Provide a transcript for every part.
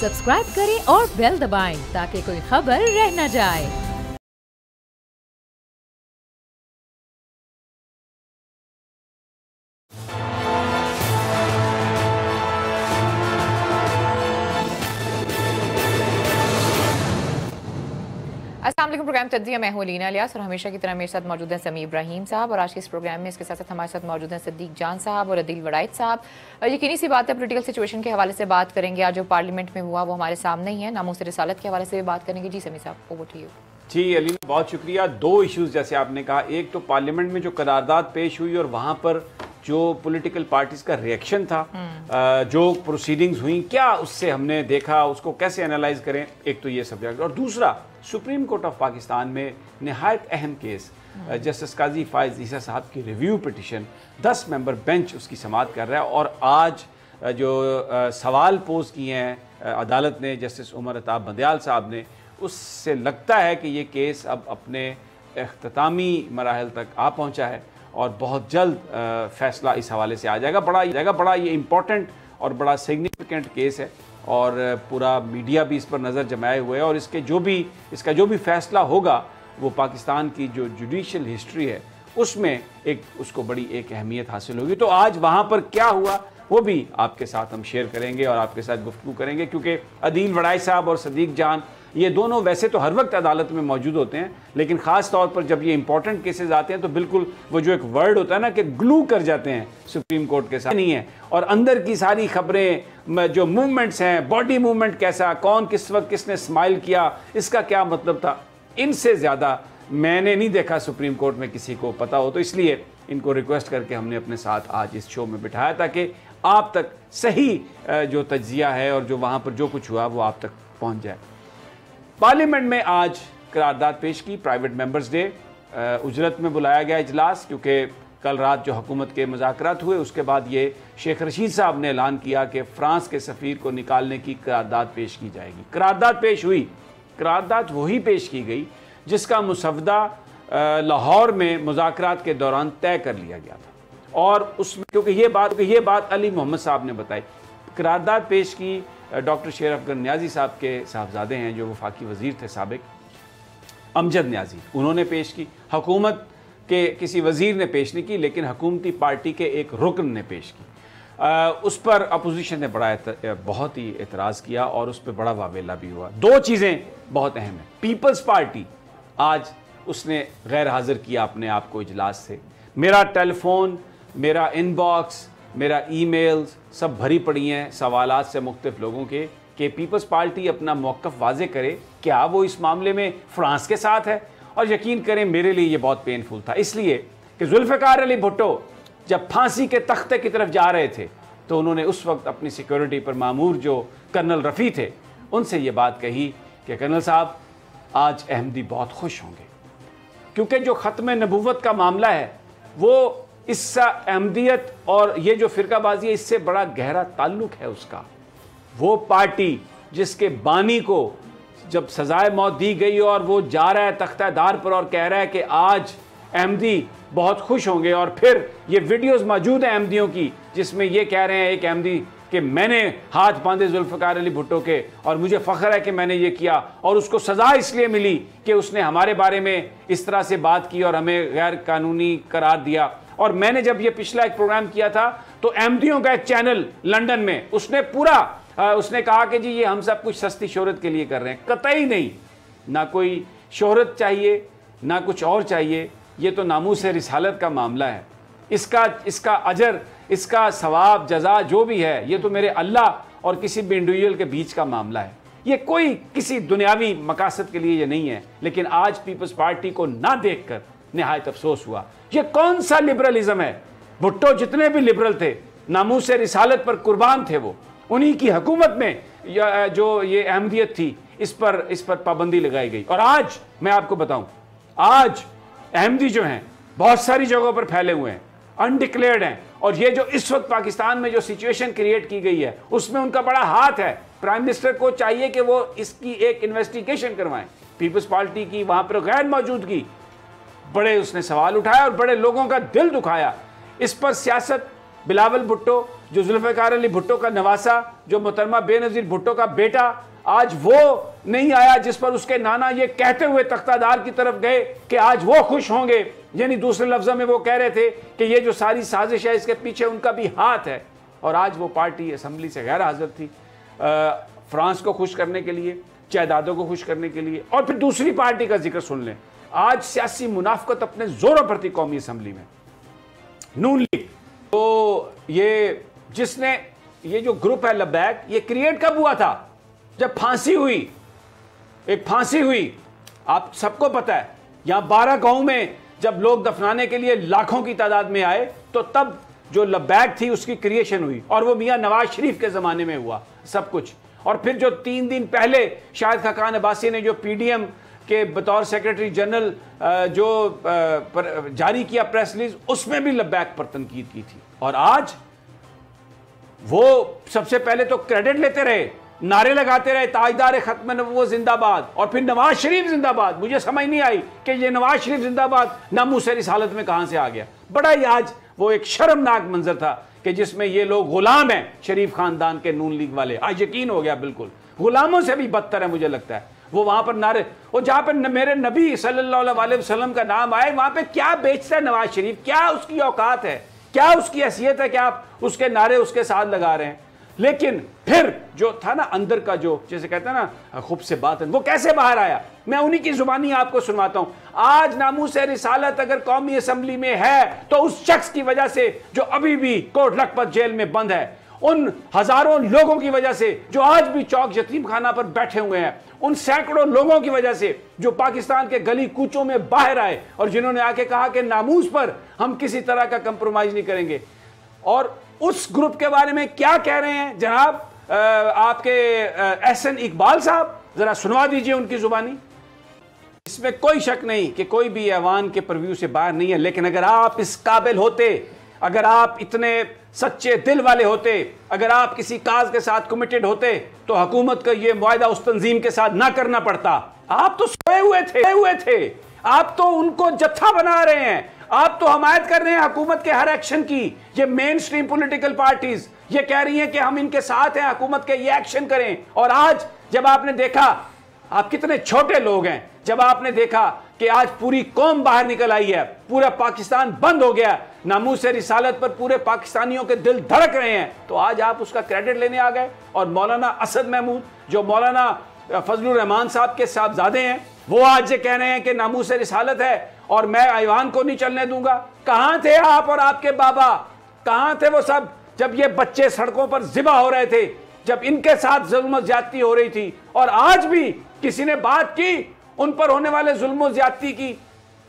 Subscribe करें और bell दबाएं ताकि कोई खबर रह न जाए। अस्सलाम वालेकुम। प्रोग्राम तज्जिया मैं हूं लीना इलियास और हमेशा की तरह मेरे साथ मौजूद हैं समी इब्राहिम साहब और आज के इस प्रोग्राम में इसके साथ साथ हमारे साथ मौजूद हैं सिद्दीक जान साहब और अदील वड़ाइद साहब। यकीनी सी बात है पोलिटिकल सिचुएशन के हवाले से बात करेंगे। आज जो पार्लियामेंट में हुआ वो हमारे सामने ही है। नामूस रिसालत के हवाले से भी बात करेंगे। जी समी साहब ओवर टू यू। जी अलीना बहुत शुक्रिया। दो इश्यूज जैसे आपने कहा, एक तो पार्लियामेंट में जो करारदाद पेश हुई और वहाँ पर जो पॉलिटिकल पार्टीज का रिएक्शन था, जो प्रोसीडिंग्स हुई, क्या उससे हमने देखा, उसको कैसे एनालाइज करें, एक तो ये सब्जेक्ट। और दूसरा सुप्रीम कोर्ट ऑफ पाकिस्तान में नहायत अहम केस जस्टिस काजी फायज ईसा साहब की रिव्यू पिटिशन 10 मेंबर बेंच उसकी समाअत कर रहा है। और आज जो सवाल पोज किए हैं अदालत ने जस्टिस उमर अताब बंदयाल साहब ने, उससे लगता है कि ये केस अब अपने इख्तितामी मराहल तक आ पहुंचा है और बहुत जल्द फैसला इस हवाले से आ जाएगा। बड़ा ये इम्पोर्टेंट और बड़ा सिग्निफिकेंट केस है और पूरा मीडिया भी इस पर नज़र जमाए हुए है और इसका जो भी फैसला होगा वो पाकिस्तान की जो जुडिशल हिस्ट्री है उसमें उसको बड़ी एक अहमियत हासिल होगी। तो आज वहाँ पर क्या हुआ वो भी आपके साथ हम शेयर करेंगे और आपके साथ गुफ्तगू करेंगे, क्योंकि अदील वड़ाई साहब और सिद्दीक जान ये दोनों वैसे तो हर वक्त अदालत में मौजूद होते हैं, लेकिन ख़ास तौर पर जब ये इंपॉर्टेंट केसेस आते हैं तो बिल्कुल वो जो एक वर्ड होता है ना कि ग्लू कर जाते हैं सुप्रीम कोर्ट के साथ नहीं है। और अंदर की सारी खबरें, जो मूवमेंट्स हैं, बॉडी मूवमेंट कैसा, कौन किस वक्त किसने स्माइल किया, इसका क्या मतलब था, इनसे ज़्यादा मैंने नहीं देखा सुप्रीम कोर्ट में किसी को पता हो। तो इसलिए इनको रिक्वेस्ट करके हमने अपने साथ आज इस शो में बिठाया ताकि आप तक सही जो तज्जिया है और जो वहाँ पर जो कुछ हुआ वो आप तक पहुँच जाए। पार्लियामेंट में आज करारदाद पेश की, प्राइवेट मेंबर्स डे, उजरत में बुलाया गया इजलास, क्योंकि कल रात जो हुकूमत के मुज़ाकरात हुए उसके बाद ये शेख रशीद साहब ने ऐलान किया कि फ़्रांस के सफ़ीर को निकालने की करारदाद पेश की जाएगी। करारदाद पेश हुई, करारदाद वही पेश की गई जिसका मुसवदा लाहौर में मुज़ाकरात के दौरान तय कर लिया गया था। और उसमें क्योंकि ये बात अली मोहम्मद साहब ने बताई, करारदाद पेश की डॉक्टर शेर अफगर न्याजी साहब के साहबजादे हैं जो वफाकी वज़ीर थे साबिक, अमजद न्याजी, उन्होंने पेश की। हुकूमत के किसी वज़ीर ने पेश नहीं की, लेकिन हुकूमती पार्टी के एक रुकन ने पेश की। उस पर अपोजिशन ने बहुत ही एतराज़ किया और उस पर बड़ा वावेला भी हुआ। दो चीज़ें बहुत अहम हैं। पीपल्स पार्टी आज उसने गैर हाज़िर किया अपने आप को इजलास से। मेरा टेलीफोन, मेरा इनबॉक्स, मेरा ईमेल्स सब भरी पड़ी हैं सवालात से मुख्तलिफ लोगों के कि पीपल्स पार्टी अपना मौक़िफ़ वाज़े करे, क्या वो इस मामले में फ़्रांस के साथ है। और यकीन करें मेरे लिए ये बहुत पेनफुल था, इसलिए कि जुल्फ़िकार अली भुट्टो जब फांसी के तख्ते की तरफ जा रहे थे तो उन्होंने उस वक्त अपनी सिक्योरिटी पर मामूर जो कर्नल रफ़ी थे उनसे ये बात कही कि कर्नल साहब आज अहमदी बहुत खुश होंगे, क्योंकि जो ख़त्म नबूवत का मामला है वो इससे अहमदियत और ये जो फ़िरकाबाजी है इससे बड़ा गहरा ताल्लुक़ है उसका। वो पार्टी जिसके बानी को जब सज़ाए मौत दी गई और वो जा रहा है तख्तादार पर और कह रहा है कि आज अहमदी बहुत खुश होंगे, और फिर ये वीडियोस मौजूद हैं अहमदियों की जिसमें ये कह रहे हैं एक अहमदी कि मैंने हाथ बांधे जुल्फ़िकार अली भुट्टो के और मुझे फ़ख्र है कि मैंने ये किया, और उसको सज़ा इसलिए मिली कि उसने हमारे बारे में इस तरह से बात की और हमें गैर कानूनी करार दिया। और मैंने जब ये पिछला एक प्रोग्राम किया था तो अहमदियों का एक चैनल लंदन में उसने कहा कि जी ये हम सब कुछ सस्ती शोहरत के लिए कर रहे हैं। कतई नहीं, ना कोई शोहरत चाहिए ना कुछ और चाहिए, ये तो नामूस रिसालत का मामला है। इसका अजर, इसका सवाब, जज़ा जो भी है ये तो मेरे अल्लाह और किसी भी इंडिविजुअल के बीच का मामला है। ये कोई किसी दुनियावी मकासद के लिए ये नहीं है। लेकिन आज पीपल्स पार्टी को ना देख कर नहायत अफसोस हुआ। ये कौन सा लिबरलिज्म है? भुट्टो जितने भी लिबरल थे, नामूस रिसालत पर कुर्बान थे, वो उन्हीं की हुकूमत में जो ये अहमदियत थी इस पर पाबंदी लगाई गई। और आज मैं आपको बताऊं, आज अहमदी जो हैं बहुत सारी जगहों पर फैले हुए हैं, अनडिक्लेयर्ड हैं, और ये जो इस वक्त पाकिस्तान में जो सिचुएशन क्रिएट की गई है उसमें उनका बड़ा हाथ है। प्राइम मिनिस्टर को चाहिए कि वो इसकी एक इन्वेस्टिगेशन करवाएं। पीपल्स पार्टी की वहां पर गैर मौजूदगी, बड़े उसने सवाल उठाया और बड़े लोगों का दिल दुखाया। इस पर सियासत बिलावल भुट्टो, जो जुल्फ़िकार अली भुट्टो का नवासा, जो मोहतरमा बेनज़ीर भुट्टो का बेटा, आज वो नहीं आया जिस पर उसके नाना ये कहते हुए तख्तादार की तरफ गए कि आज वो खुश होंगे। यानी दूसरे लफ्ज़ों में वो कह रहे थे कि ये जो सारी साजिश है इसके पीछे उनका भी हाथ है। और आज वो पार्टी असम्बली से गैर हाजिर थी, फ्रांस को खुश करने के लिए, जायदादों को खुश करने के लिए। और फिर दूसरी पार्टी का जिक्र सुन लें, आज सियासी मुनाफकत अपने जोरों पर थी कौमी असम्बली में। नून लीग, तो ये जिसने ये जो ग्रुप है लब्बैक, ये क्रिएट कब हुआ था? जब फांसी हुई, एक फांसी हुई, आप सबको पता है। यहां 12 गांव में जब लोग दफनाने के लिए लाखों की तादाद में आए, तो तब जो लब्बैक थी उसकी क्रिएशन हुई, और वो मियां नवाज शरीफ के जमाने में हुआ सब कुछ। और फिर जो 3 दिन पहले शाहिद खाकान अब्बासी ने जो पीडीएम के बतौर सेक्रेटरी जनरल जो जारी किया प्रेस रिलीज, उसमें भी लब्बैक पर तनकीद की थी। और आज वो सबसे पहले तो क्रेडिट लेते रहे, नारे लगाते रहे, ताजदार खत्म नबूवत जिंदाबाद, और फिर नवाज शरीफ जिंदाबाद। मुझे समझ नहीं आई कि ये नवाज शरीफ जिंदाबाद नामूसे रिसालत में कहां से आ गया। बड़ा ही आज वो एक शर्मनाक मंजर था कि जिसमें ये लोग गुलाम हैं शरीफ खानदान के, नून लीग वाले। आज यकीन हो गया, बिल्कुल गुलामों से भी बदतर है मुझे लगता है। वो वहां पर नारे, वो जहां पर मेरे नबी सल्लल्लाहु अलैहि वसल्लम का नाम आए, वहां पे क्या बेचता है नवाज शरीफ? क्या उसकी औकात है? क्या उसकी हैसियत है कि आप उसके नारे उसके साथ लगा रहे हैं? लेकिन फिर जो था ना अंदर का, जो जैसे कहते हैं ना खूब से बात, वो कैसे बाहर आया? मैं उन्हीं की जुबानी आपको सुनवाता हूं। आज नामूसे रिसालत अगर कौमी असम्बली में है तो उस शख्स की वजह से जो अभी भी कोट लखपत जेल में बंद है, उन हजारों लोगों की वजह से जो आज भी चौक यतीम खाना पर बैठे हुए हैं, उन सैकड़ों लोगों की वजह से जो पाकिस्तान के गली कूचों में बाहर आए और जिन्होंने आके कहा कि नामूस पर हम किसी तरह का कंप्रोमाइज नहीं करेंगे। और उस ग्रुप के बारे में क्या कह रहे हैं जनाब आपके एहसन इकबाल साहब, जरा सुनवा दीजिए उनकी जुबानी। इसमें कोई शक नहीं कि कोई भी ऐवान के परव्यू से बाहर नहीं है, लेकिन अगर आप इस काबिल होते, अगर आप इतने सच्चे दिल वाले होते, अगर आप किसी काज के साथ कमिटेड होते, तो हुकूमत का ये मुआहदा उस तंजीम के साथ ना करना पड़ता। आप तो सोए हुए थे, आप तो उनको जत्था बना रहे हैं, आप तो हमायत कर रहे हैं हुकूमत के हर एक्शन की। ये मेन स्ट्रीम पॉलिटिकल पार्टीज ये कह रही हैं कि हम इनके साथ हैं, हुकूमत के ये एक्शन करें। और आज जब आपने देखा, आप कितने छोटे लोग हैं, जब आपने देखा कि आज पूरी कौम बाहर निकल आई है, पूरा पाकिस्तान बंद हो गया, नामूसे रिसालत पर पूरे पाकिस्तानियों के दिल धड़क रहे हैं, तो आज आप उसका क्रेडिट लेने आ गए। और मौलाना असद महमूद, जो मौलाना फजलुर रहमान साहब के साहबजादे हैं, वो आज ये कह रहे हैं कि नामूसे रिसालत है और मैं ऐवान को नहीं चलने दूंगा। कहां थे आप और आपके बाबा? कहां थे वो सब जब ये बच्चे सड़कों पर ज़िबा हो रहे थे, जब इनके साथ जुल्म ज्यादती हो रही थी? और आज भी किसी ने बात की उन पर होने वाले जुल्म ज्यादती की?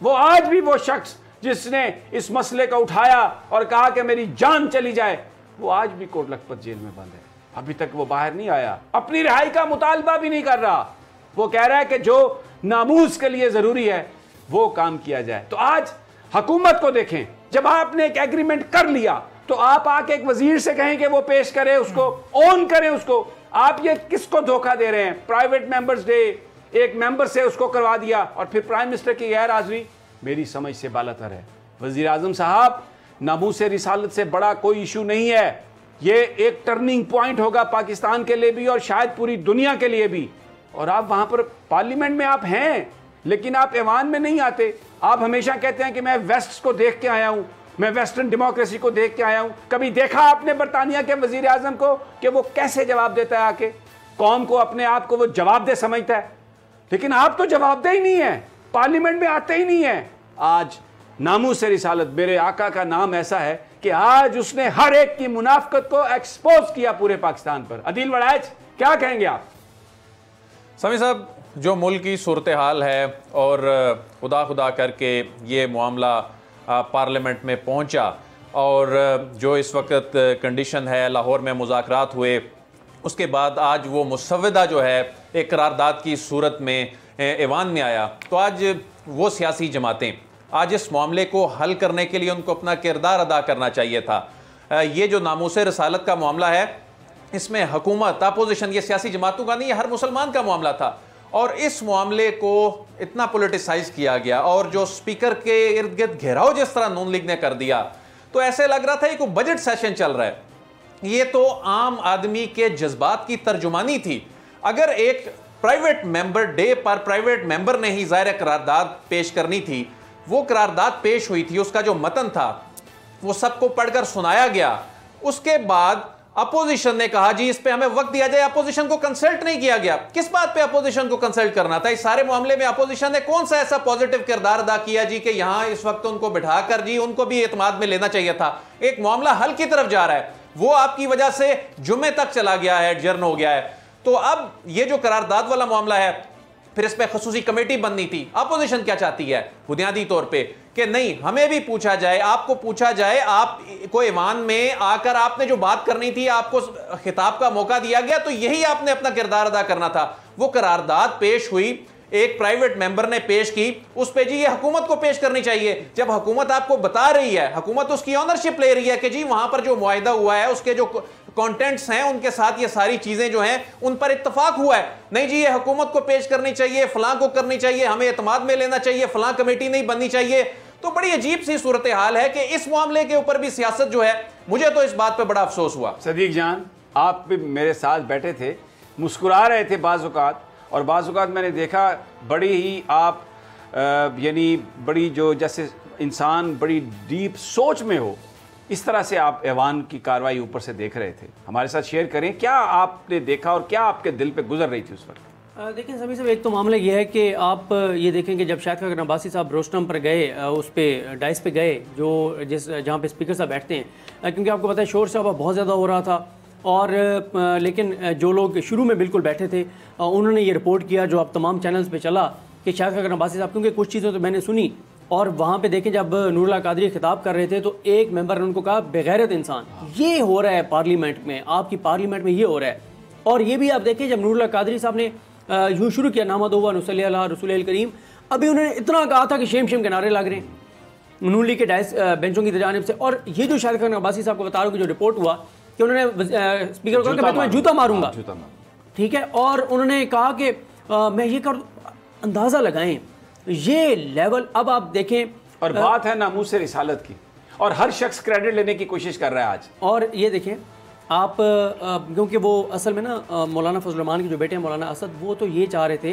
वो आज भी वो शख्स जिसने इस मसले को उठाया और कहा कि मेरी जान चली जाए, वो आज भी कोट लखपत जेल में बंद है। अभी तक वो बाहर नहीं आया, अपनी रिहाई का मुतालबा भी नहीं कर रहा। वो कह रहा है कि जो नामूस के लिए जरूरी है वो काम किया जाए। तो आज हुकूमत को देखें, जब आपने एक एग्रीमेंट कर लिया तो आप आके एक वजीर से कहें कि वो पेश करे, उसको ऑन करें उसको। आप ये किसको धोखा दे रहे हैं? प्राइवेट मेंबर्स डे एक मेंबर से उसको करवा दिया और फिर प्राइम मिनिस्टर की गैर हाजिरी मेरी समझ से बालातर है। वजीर आजम साहब, नामूसे रिसालत से बड़ा कोई इशू नहीं है। ये एक टर्निंग पॉइंट होगा पाकिस्तान के लिए भी और शायद पूरी दुनिया के लिए भी। और आप वहां पर पार्लियामेंट में आप हैं, लेकिन आप ऐवान में नहीं आते। आप हमेशा कहते हैं कि मैं वेस्ट को देख के आया हूं, मैं वेस्टर्न डेमोक्रेसी को देख के आया हूं। कभी देखा आपने बरतानिया के वजीर आजम को कि वो कैसे जवाब देता है? आके कौम को, अपने आप को वो जवाब दे समझता है, लेकिन आप तो जवाबदेह ही नहीं है, पार्लियामेंट में आते ही नहीं है। आज नामूसे रिसालत, मेरे आका का नाम ऐसा है कि आज उसने हर एक की मुनाफकत को एक्सपोज किया पूरे पाकिस्तान पर। अदील वड़ाइच, क्या कहेंगे आप? समी साहब, जो मुल्क की सूरत हाल है और खुदा करके ये मामला पार्लियामेंट में पहुंचा और जो इस वक्त कंडीशन है, लाहौर में मुज़ाकरात हुए, उसके बाद आज वो मुसव्वदा जो है एक करारदाद की सूरत में ऐवान में आया, तो आज वो सियासी जमातें आज इस मामले को हल करने के लिए उनको अपना किरदार अदा करना चाहिए था। ये जो नामूसे रसालत का मामला है, इसमें हुकूमत, अपोजिशन, ये सियासी जमातों का नहीं, ये हर मुसलमान का मामला था। और इस मामले को इतना पोलिटिसाइज किया गया और जो स्पीकर के इर्द गिर्द घेराव जिस तरह नून लीग ने कर दिया, तो ऐसे लग रहा था ये कोई बजट सेशन चल रहा है। ये तो आम आदमी के जज्बात की तर्जुमानी थी। अगर एक प्राइवेट मेंबर डे पर प्राइवेट मेंबर ने ही ज़ाहिर करारदाद पेश करनी थी, वो करारदाद पेश हुई थी, उसका जो मतन था वो सबको पढ़कर सुनाया गया। उसके बाद अपोजिशन ने कहा जी इस पे हमें वक्त दिया जाए। अपोजिशन को कंसल्ट नहीं किया गया। किस बात पे अपोजिशन को कंसल्ट करना था? इस सारे मामले में अपोजिशन ने कौन सा ऐसा पॉजिटिव किरदार अदा किया जी कि यहां इस वक्त उनको बिठाकर जी उनको भी एतमाद में लेना चाहिए था? एक मामला हल की तरफ जा रहा है, वो आपकी वजह से जुमे तक चला गया है, एडजर्न हो गया है। तो अब ये जो करारदाद वाला मामला है, फिर इस पर खसूसी कमेटी बननी थी। अपोजिशन क्या चाहती है बुनियादी तौर पे कि नहीं, हमें भी पूछा जाए, आपको पूछा जाए, आपको ईवान में आकर आपने जो बात करनी थी, आपको खिताब का मौका दिया गया, तो यही आपने अपना किरदार अदा करना था। वो करारदाद पेश हुई, एक प्राइवेट मेंबर ने पेश की, उस पे जी ये हुकूमत को पेश करनी चाहिए। जब हुकूमत आपको बता रही है, हुकूमत उसकी ऑनरशिप ले रही है कि जी वहां पर जो मुआहिदा हुआ है, उसके जो कंटेंट्स हैं, उनके साथ ये सारी चीजें जो हैं उन पर इत्तफाक हुआ है, नहीं जी ये हुकूमत को पेश करनी चाहिए, फलां को करनी चाहिए, हमें एतमाद में लेना चाहिए, फलां कमेटी नहीं बननी चाहिए। तो बड़ी अजीब सी सूरत हाल है कि इस मामले के ऊपर भी सियासत जो है, मुझे तो इस बात पे बड़ा अफसोस हुआ। सदीक जान, आप भी मेरे साथ बैठे थे, मुस्कुरा रहे थे बाज़ औक़ात, और बाज़ औक़ात मैंने देखा बड़ी ही आप यानी बड़ी जो जैसे इंसान बड़ी डीप सोच में हो, इस तरह से आप ऐवान की कार्रवाई ऊपर से देख रहे थे। हमारे साथ शेयर करें, क्या आपने देखा और क्या आपके दिल पे गुजर रही थी उस वक्त? देखिए सभी साहब, एक तो मामला ये है कि आप ये देखें कि जब शाहिद खान अब्बासी साहब रोस्टम पर गए, उस पर डाइस पे गए, जो जहाँ पे स्पीकर साहब बैठते हैं, क्योंकि आपको पता है शोर शराबा बहुत ज़्यादा हो रहा था, और लेकिन जो लोग शुरू में बिल्कुल बैठे थे उन्होंने ये रिपोर्ट किया, जो अब तमाम चैनल्स पे चला, कि शाहिद खान अब्बासी साहब, क्योंकि कुछ चीज़ें तो मैंने सुनी, और वहाँ पे देखें जब नूरुल्लाह कादरी खिताब कर रहे थे तो एक मेंबर ने उनको कहा बेगैरत इंसान, ये हो रहा है पार्लियामेंट में, आपकी पार्लियामेंट में ये हो रहा है। और ये भी आप देखें जब नूरुल्लाह कादरी साहब ने यूँ शुरू किया नामदो व नुसल्ली अला रसूल करीम, अभी उन्होंने इतना कहा था कि शेम शेम के नारे लग रहे हैं नूली के डाइस बेंचों की जानिब से। और ये जो शाहिद खान अब्बासी साहब को बता रहा हूँ कि जो रिपोर्ट हुआ कि उन्होंने स्पीकर को कहा कि मैं तुम्हें जूता मारूंगा, ठीक है, और उन्होंने कहा कि मैं ये कर, अंदाज़ा लगाएं ये लेवल। अब आप देखें, और बात है नामूस से रिसालत की, और हर शख्स क्रेडिट लेने की कोशिश कर रहा है आज। और ये देखें आप, क्योंकि वो असल में ना मौलाना फजल रहमान के जो बेटे हैं मौलाना असद, वो तो ये चाह रहे थे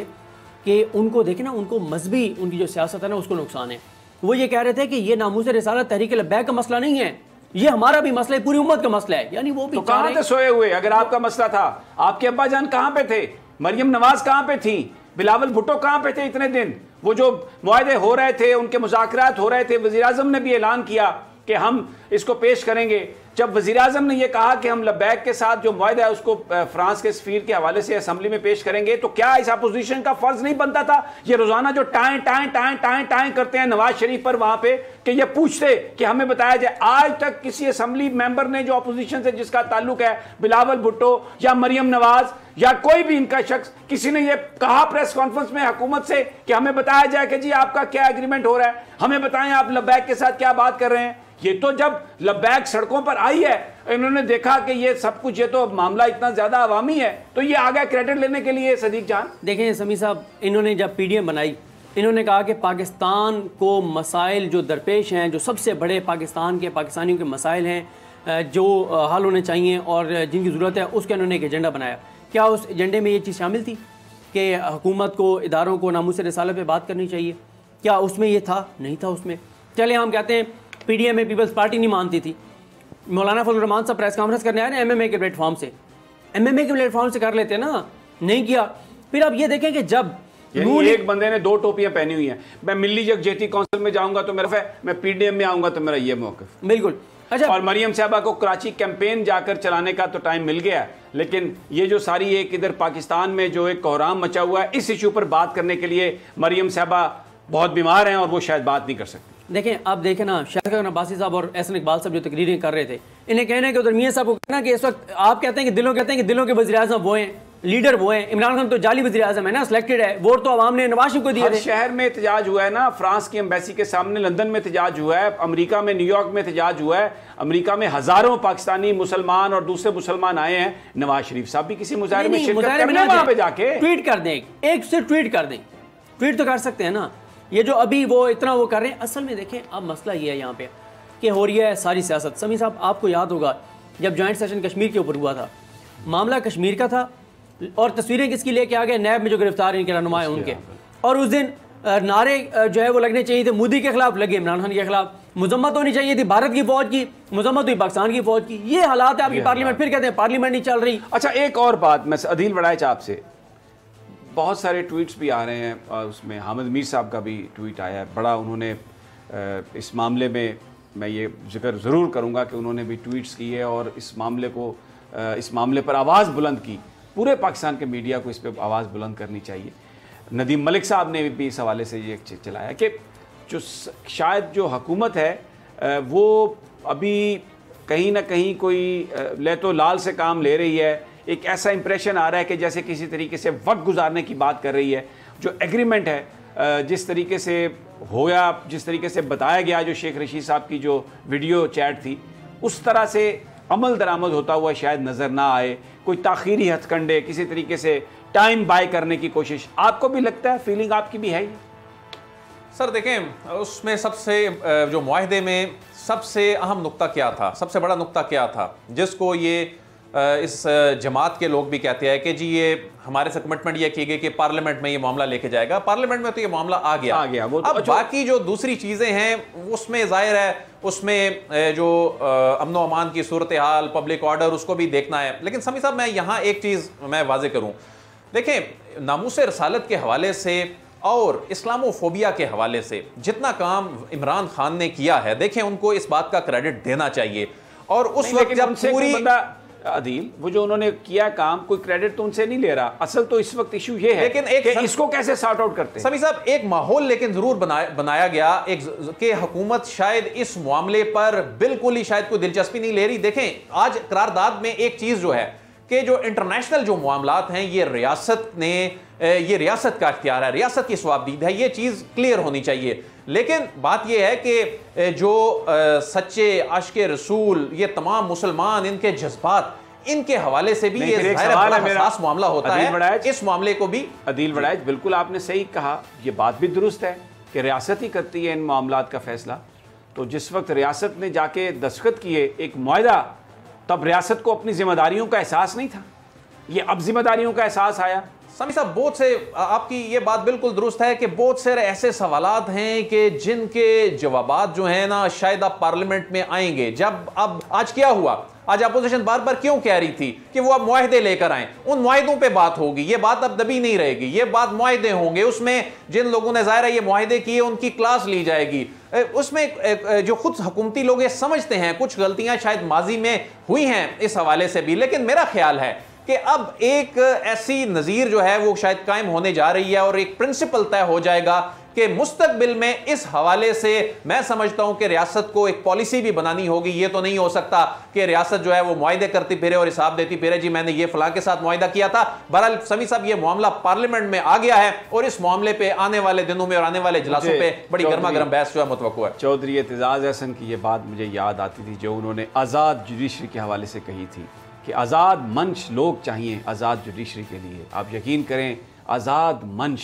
कि उनको देखें ना, उनको मजहबी उनकी जो सियासत है ना उसको नुकसान है। वो ये कह रहे थे कि ये नामूस से रिसालत तहरीक लब्बैक का मसला नहीं है, ये हमारा भी मसला है, पूरी उम्मत का मसला है। यानी वो भी तो कहाँ थे सोए हुए? अगर आपका मसला था, आपके अब्बा जान कहाँ पे थे? मरियम नवाज कहाँ पे थी? बिलावल भुट्टो कहाँ पे थे इतने दिन? वो जो मुआहदे हो रहे थे, उनके मुज़ाकरात हो रहे थे, वज़ीर आज़म ने भी ऐलान किया कि हम इसको पेश करेंगे। जब वज़ीर आज़म ने यह कहा कि हम लब्बैक के साथ जो मुआहदा है उसको फ्रांस के सफ़ीर के हवाले से असम्बली में पेश करेंगे, तो क्या इस अपोजिशन का फ़र्ज़ नहीं बनता था ये रोज़ाना जो टाएं टाएं टाएं टाएं टाएं करते हैं नवाज शरीफ पर वहाँ पे, कि ये पूछते कि हमें बताया जाए आज तक किसी असम्बली मेंबर ने जो अपोजिशन से जिसका ताल्लुक है, बिलावल भुट्टो या मरियम नवाज या कोई भी इनका शख्स, किसी ने ये कहा प्रेस कॉन्फ्रेंस में हुकूमत से कि हमें बताया जाए कि जी आपका क्या एग्रीमेंट हो रहा है, हमें बताएं आप लब्बैक के साथ क्या बात कर रहे हैं? ये तो जब लब्बैक सड़कों पर आई है, इन्होंने देखा कि ये सब कुछ, ये तो मामला इतना ज्यादा अवामी है, तो ये आ गया क्रेडिट लेने के लिए। सदीक जान देखें समी साहब, इन्होंने जब पीडीएम बनाई, इन्होंने कहा कि पाकिस्तान को मसाइल जो दरपेश हैं, जो सबसे बड़े पाकिस्तान के पाकिस्तानियों के मसाइल हैं जो हल होने चाहिए और जिनकी ज़रूरत है, उसका इन्होंने एक एजेंडा बनाया। क्या उस एजेंडे में ये चीज़ शामिल थी कि हुकूमत को, इदारों को नामूस रिसालत पे बात करनी चाहिए? क्या उसमें ये था? नहीं था उसमें। चले हम कहते हैं पीडीएम में पीपल्स पार्टी नहीं मानती थी, मौलाना फजल रहमान साहब प्रेस कॉन्फ्रेंस करने आए ना एमएमए के प्लेटफॉर्म से, एमएमए के प्लेटफॉर्म से कर लेते ना, नहीं किया। फिर आप ये देखें कि जब एक बंदे ने 2 टोपियां पहनी हुई हैं, मैं मिल्ली यकजहती काउंसिल में जाऊंगा तो मेरा, मैं पीडीएम में आऊंगा तो मेरा ये मौक़िफ़। बिल्कुल। अच्छा, और मरियम साहबा को कराची कैंपेन जाकर चलाने का तो टाइम मिल गया, लेकिन ये जो सारी एक इधर पाकिस्तान में जो एक कोहराम मचा हुआ है, इस इशू पर बात करने के लिए मरियम साहबा बहुत बीमार हैं और वो शायद बात नहीं कर सकती। देखें, अब देखें ना, शाहिद खान अब्बासी साहब और एहसन इकबाल साहब जो तकरीरें कर रहे थे, इन्हें कहना है कि उधर मियां साहब को कहना कि इस वक्त आप कहते हैं कि दिलों के वज़ीर आज़म वो हैं, लीडर वो हैं। इमरान खान तो जाली वज़ीर आज़म है ना, सिलेक्टेड है, वोट तो आवाम ने नवाज शरीफ को दिए थे। शहर में एहतजाज हुआ है ना, फ्रांस की एम्बेसी के सामने, लंदन में एहतजाज हुआ है, अमेरिका में न्यूयॉर्क में एहतजाज हुआ है, अमेरिका में हजारों पाकिस्तानी मुसलमान और दूसरे मुसलमान आए हैं। नवाज शरीफ साहब भी किसी मुजाहरे में शिरकत करने वहां पे जाके ट्वीट कर दें, एक से ट्वीट कर दें, ट्वीट तो कर सकते हैं ना। ये जो अभी वो इतना वो कर रहे हैं, असल में देखें अब मसला ये है यहाँ पे कि हो रही है सारी सियासत। समी साहब, आपको याद होगा जब जॉइंट सेशन कश्मीर के ऊपर हुआ था, मामला कश्मीर का था और तस्वीरें किसकी लेके आ गए, नैब में जो गिरफ्तार इनके रहनुमा हैं उनके। और उस दिन नारे जो है वो लगने चाहिए थे मोदी के खिलाफ, लगे इमरान खान के खिलाफ। मजम्मत होनी चाहिए थी भारत की फौज की, मजम्मत हुई पाकिस्तान की फौज की। ये हालात है आपकी पार्लियामेंट। फिर कहते हैं पार्लियामेंट नहीं चल रही। अच्छा, एक और बात, मैं अदील वड़ाइच आपसे, बहुत सारे ट्वीट्स भी आ रहे हैं और उसमें हामिद मीर साहब का भी ट्वीट आया है बड़ा। उन्होंने इस मामले में, मैं ये जिक्र ज़रूर करूँगा कि उन्होंने भी ट्वीट्स किए और इस मामले पर आवाज़ बुलंद की। पूरे पाकिस्तान के मीडिया को इस पर आवाज़ बुलंद करनी चाहिए। नदीम मलिक साहब ने भी इस हवाले से ये चलाया कि जो शायद जो हुकूमत है वो अभी कहीं ना कहीं कोई ले तो लाल से काम ले रही है। एक ऐसा इंप्रेशन आ रहा है कि जैसे किसी तरीके से वक्त गुजारने की बात कर रही है। जो एग्रीमेंट है जिस तरीके से होया, जिस तरीके से बताया गया, जो शेख रशीद साहब की जो वीडियो चैट थी, उस तरह से अमल दरामद होता हुआ शायद नज़र ना आए। कोई ताखीरी हथकंडे, किसी तरीके से टाइम बाय करने की कोशिश, आपको भी लगता है? फीलिंग आपकी भी है? सर देखें, उसमें सबसे जो मुआहदे में सबसे अहम नुक्ता क्या था, सबसे बड़ा नुक्ता क्या था, जिसको ये इस जमात के लोग भी कहते हैं कि जी ये हमारे से कमिटमेंट ये की गई कि पार्लियामेंट में ये मामला लेके जाएगा। पार्लियामेंट में तो ये मामला आ गया वो तो अब बाकी जो दूसरी चीज़ें हैं उसमें जाहिर है उसमें जो अमन व अमान की सूरत हाल, पब्लिक ऑर्डर, उसको भी देखना है। लेकिन समी साहब, मैं यहाँ एक चीज़ मैं वाजे करूँ, देखें नामूस रसालत के हवाले से और इस्लामोफोबिया के हवाले से जितना काम इमरान खान ने किया है, देखें उनको इस बात का क्रेडिट देना चाहिए। और उस वक्त जब पूरी अदील, वो जो उन्होंने किया काम, कोई क्रेडिट तो उनसे नहीं ले रहा। असल तो इस वक्त इशू ये है लेकिन एक कि इसको कैसे सॉर्ट आउट करते हैं। सभी साहब, एक माहौल लेकिन जरूर बनाया गया एक कि हुकूमत शायद इस मामले पर बिल्कुल ही शायद कोई दिलचस्पी नहीं ले रही। देखें आज करारदाद में एक चीज जो है कि जो इंटरनेशनल जो मामलात हैं ये रियासत का इख्तियार है, रियासत की स्वाबदीद है, ये चीज़ क्लियर होनी चाहिए। लेकिन बात यह है कि जो सच्चे आशिक़े रसूल, ये तमाम मुसलमान, इनके जज्बात, इनके हवाले से भी ये खास मामला होता है। इस मामले को भी अदील वड़ाइच, बिल्कुल आपने सही कहा, ये बात भी दुरुस्त है कि रियासत ही करती है इन मामलात का फैसला। तो जिस वक्त रियासत ने जाके दस्तखत किए एक मुआहदा, तब रियासत को अपनी जिम्मेदारियों का एहसास नहीं था। ये अब जिम्मेदारियों का एहसास आया। समी साहब, बहुत से आपकी ये बात बिल्कुल दुरुस्त है कि बहुत से ऐसे सवालात हैं कि जिनके जवाबात जो हैं ना शायद आप पार्लियामेंट में आएंगे। जब अब आज क्या हुआ, आज अपोजिशन बार बार क्यों कह रही थी कि वो अब मुआहदे लेकर आए, उन मुआहदों पे बात होगी। ये बात अब दबी नहीं रहेगी, ये बात मुआहदे होंगे, उसमें जिन लोगों ने ज़ाहिर है ये मुआहदे किए उनकी क्लास ली जाएगी। उसमें जो खुद हुकूमती लोग ये समझते हैं कुछ गलतियां शायद माजी में हुई हैं इस हवाले से भी। लेकिन मेरा ख्याल है कि अब एक ऐसी नज़ीर जो है वो शायद कायम होने जा रही है और एक प्रिंसिपल तय हो जाएगा कि मुस्तकबिल में इस हवाले से मैं समझता हूं कि रियासत को एक पॉलिसी भी बनानी होगी। ये तो नहीं हो सकता कि रियासत जो है वो मुआहदे करती फिरे और हिसाब देती फिरे, जी मैंने ये फलां के साथ मुआहदा किया था। बहरहाल समी साहब, ये मामला पार्लियामेंट में आ गया है और इस मामले पे आने वाले दिनों में और आने वाले इजलासों पे बड़ी गर्मा गर्म बहस जो है मुतवक्को है। चौधरी एतजाज अहसन की ये बात मुझे याद आती थी जो उन्होंने आज़ाद जुडिशरी के हवाले से कही थी कि आज़ाद मंच लोग चाहिए आज़ाद जुडिशरी के लिए। आप यकीन करें, आज़ाद मंच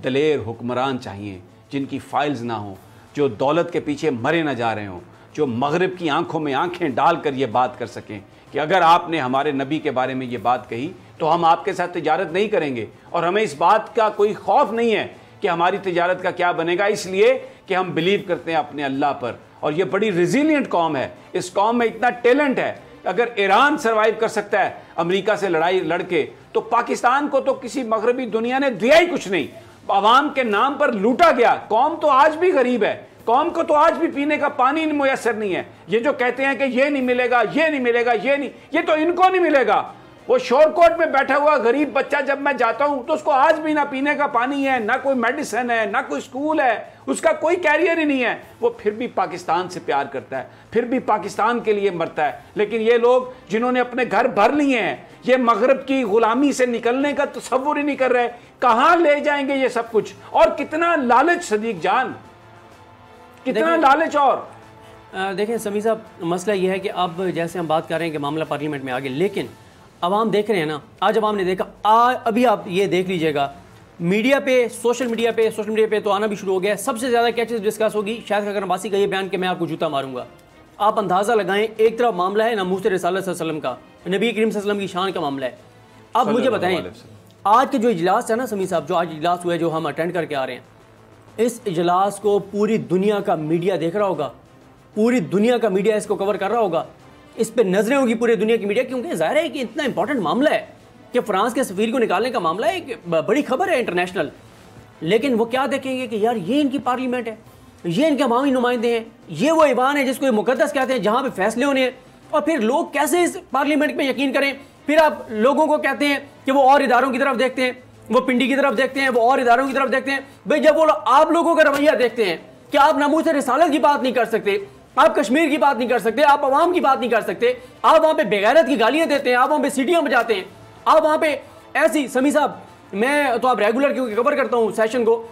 दलेर हुक्मरान चाहिए जिनकी फाइल्स ना हो, जो दौलत के पीछे मरे ना जा रहे हों, जो मगरिब की आंखों में आंखें डालकर ये बात कर सकें कि अगर आपने हमारे नबी के बारे में ये बात कही तो हम आपके साथ तिजारत नहीं करेंगे और हमें इस बात का कोई खौफ नहीं है कि हमारी तिजारत का क्या बनेगा, इसलिए कि हम बिलीव करते हैं अपने अल्लाह पर। और ये बड़ी रिजिलियंट कौम है, इस कौम में इतना टैलेंट है। अगर ईरान सरवाइव कर सकता है अमेरिका से लड़ाई लड़के, तो पाकिस्तान को तो किसी मगरबी दुनिया ने दिया ही कुछ नहीं, अवाम के नाम पर लूटा गया। कौम तो आज भी गरीब है, कौम को तो आज भी पीने का पानी मुयसर नहीं है। ये जो कहते हैं कि ये नहीं मिलेगा, ये नहीं मिलेगा, ये नहीं, ये तो इनको नहीं मिलेगा। वो शोरकोट में बैठा हुआ गरीब बच्चा जब मैं जाता हूं तो उसको आज भी ना पीने का पानी है, ना कोई मेडिसिन है, ना कोई स्कूल है, उसका कोई कैरियर ही नहीं है। वो फिर भी पाकिस्तान से प्यार करता है, फिर भी पाकिस्तान के लिए मरता है। लेकिन ये लोग जिन्होंने अपने घर भर लिए हैं, ये मगरब की गुलामी से निकलने का तसव्वुर ही नहीं कर रहे। कहां ले जाएंगे ये सब कुछ? और कितना लालच सदीक जान, कितना लालच। और देखें समी साहब, मसला ये है कि अब जैसे हम बात कर रहे हैं कि मामला पार्लियामेंट में आ गया, लेकिन अवाम देख रहे हैं ना, आज अवाम ने देखा, अभी आप ये देख लीजिएगा मीडिया पे, सोशल मीडिया पे तो आना भी शुरू हो गया है। सबसे ज़्यादा क्या चीज़ डिस्कस होगी, शायद अगर अब्बासी का ये बयान कि मैं आपको जूता मारूंगा, आप अंदाज़ा लगाएं, एक तरफ मामला है नमूस रिसालत सल्लल्लाहु अलैहि वसल्लम का, नबी करीम सल्लल्लाहु अलैहि वसल्लम की शान का मामला है। अब मुझे बताएं, आज के जो इजलास है ना समी साहब, जो आज इजलास हुआ है जो हम अटेंड करके आ रहे हैं, इस इजलास को पूरी दुनिया का मीडिया देख रहा होगा, पूरी दुनिया का मीडिया इसको कवर कर रहा होगा, इस पर नजरें होगी पूरी दुनिया की मीडिया, क्योंकि जाहिर है कि इतना इंपॉर्टेंट मामला है कि फ्रांस के सफीर को निकालने का मामला है, एक बड़ी खबर है इंटरनेशनल। लेकिन वो क्या देखेंगे कि यार ये इनकी पार्लियामेंट है, ये इनके अवामी नुमाइंदे हैं, ये वो ईवान है जिसको ये मुकद्दस कहते हैं जहाँ पे फैसले होने हैं, और फिर लोग कैसे इस पार्लियामेंट में यकीन करें। फिर आप लोगों को कहते हैं कि वो और इदारों की तरफ देखते हैं, वो पिंडी की तरफ देखते हैं, वो और इदारों की तरफ देखते हैं। भाई जब वो आप लोगों का रवैया देखते हैं कि आप नमूस रिसालत की बात नहीं कर सकते, आप कश्मीर की बात नहीं कर सकते, आप अवाम की बात नहीं कर सकते, आप वहाँ पे बेगैरत की गालियाँ देते हैं, आप वहाँ पे सीटियाँ बजाते हैं, आप वहाँ पे ऐसी समी साहब, मैं तो आप रेगुलर क्योंकि कवर करता हूँ सेशन को,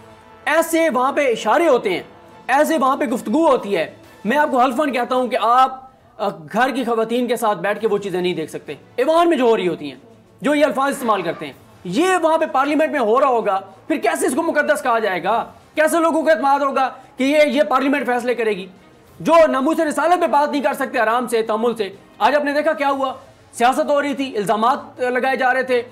ऐसे वहाँ पे इशारे होते हैं, ऐसे वहाँ पे गुफ्तगू होती है। मैं आपको हल्फन कहता हूँ कि आप घर की खवातीन के साथ बैठ के वो चीज़ें नहीं देख सकते, ईवान में जो हो रही होती हैं, जो ये अल्फाज इस्तेमाल करते हैं, ये वहाँ पे पार्लियामेंट में हो रहा होगा। फिर कैसे इसको मुकद्दस कहा जाएगा, कैसे लोगों को एतमाद होगा कि ये पार्लियामेंट फैसले करेगी। जो नमूस रिसालत पे बात नहीं कर सकते आराम से तमुल से, आज आपने देखा क्या हुआ, सियासत हो रही थी, इल्ज़ामात लगाए जा रहे थे,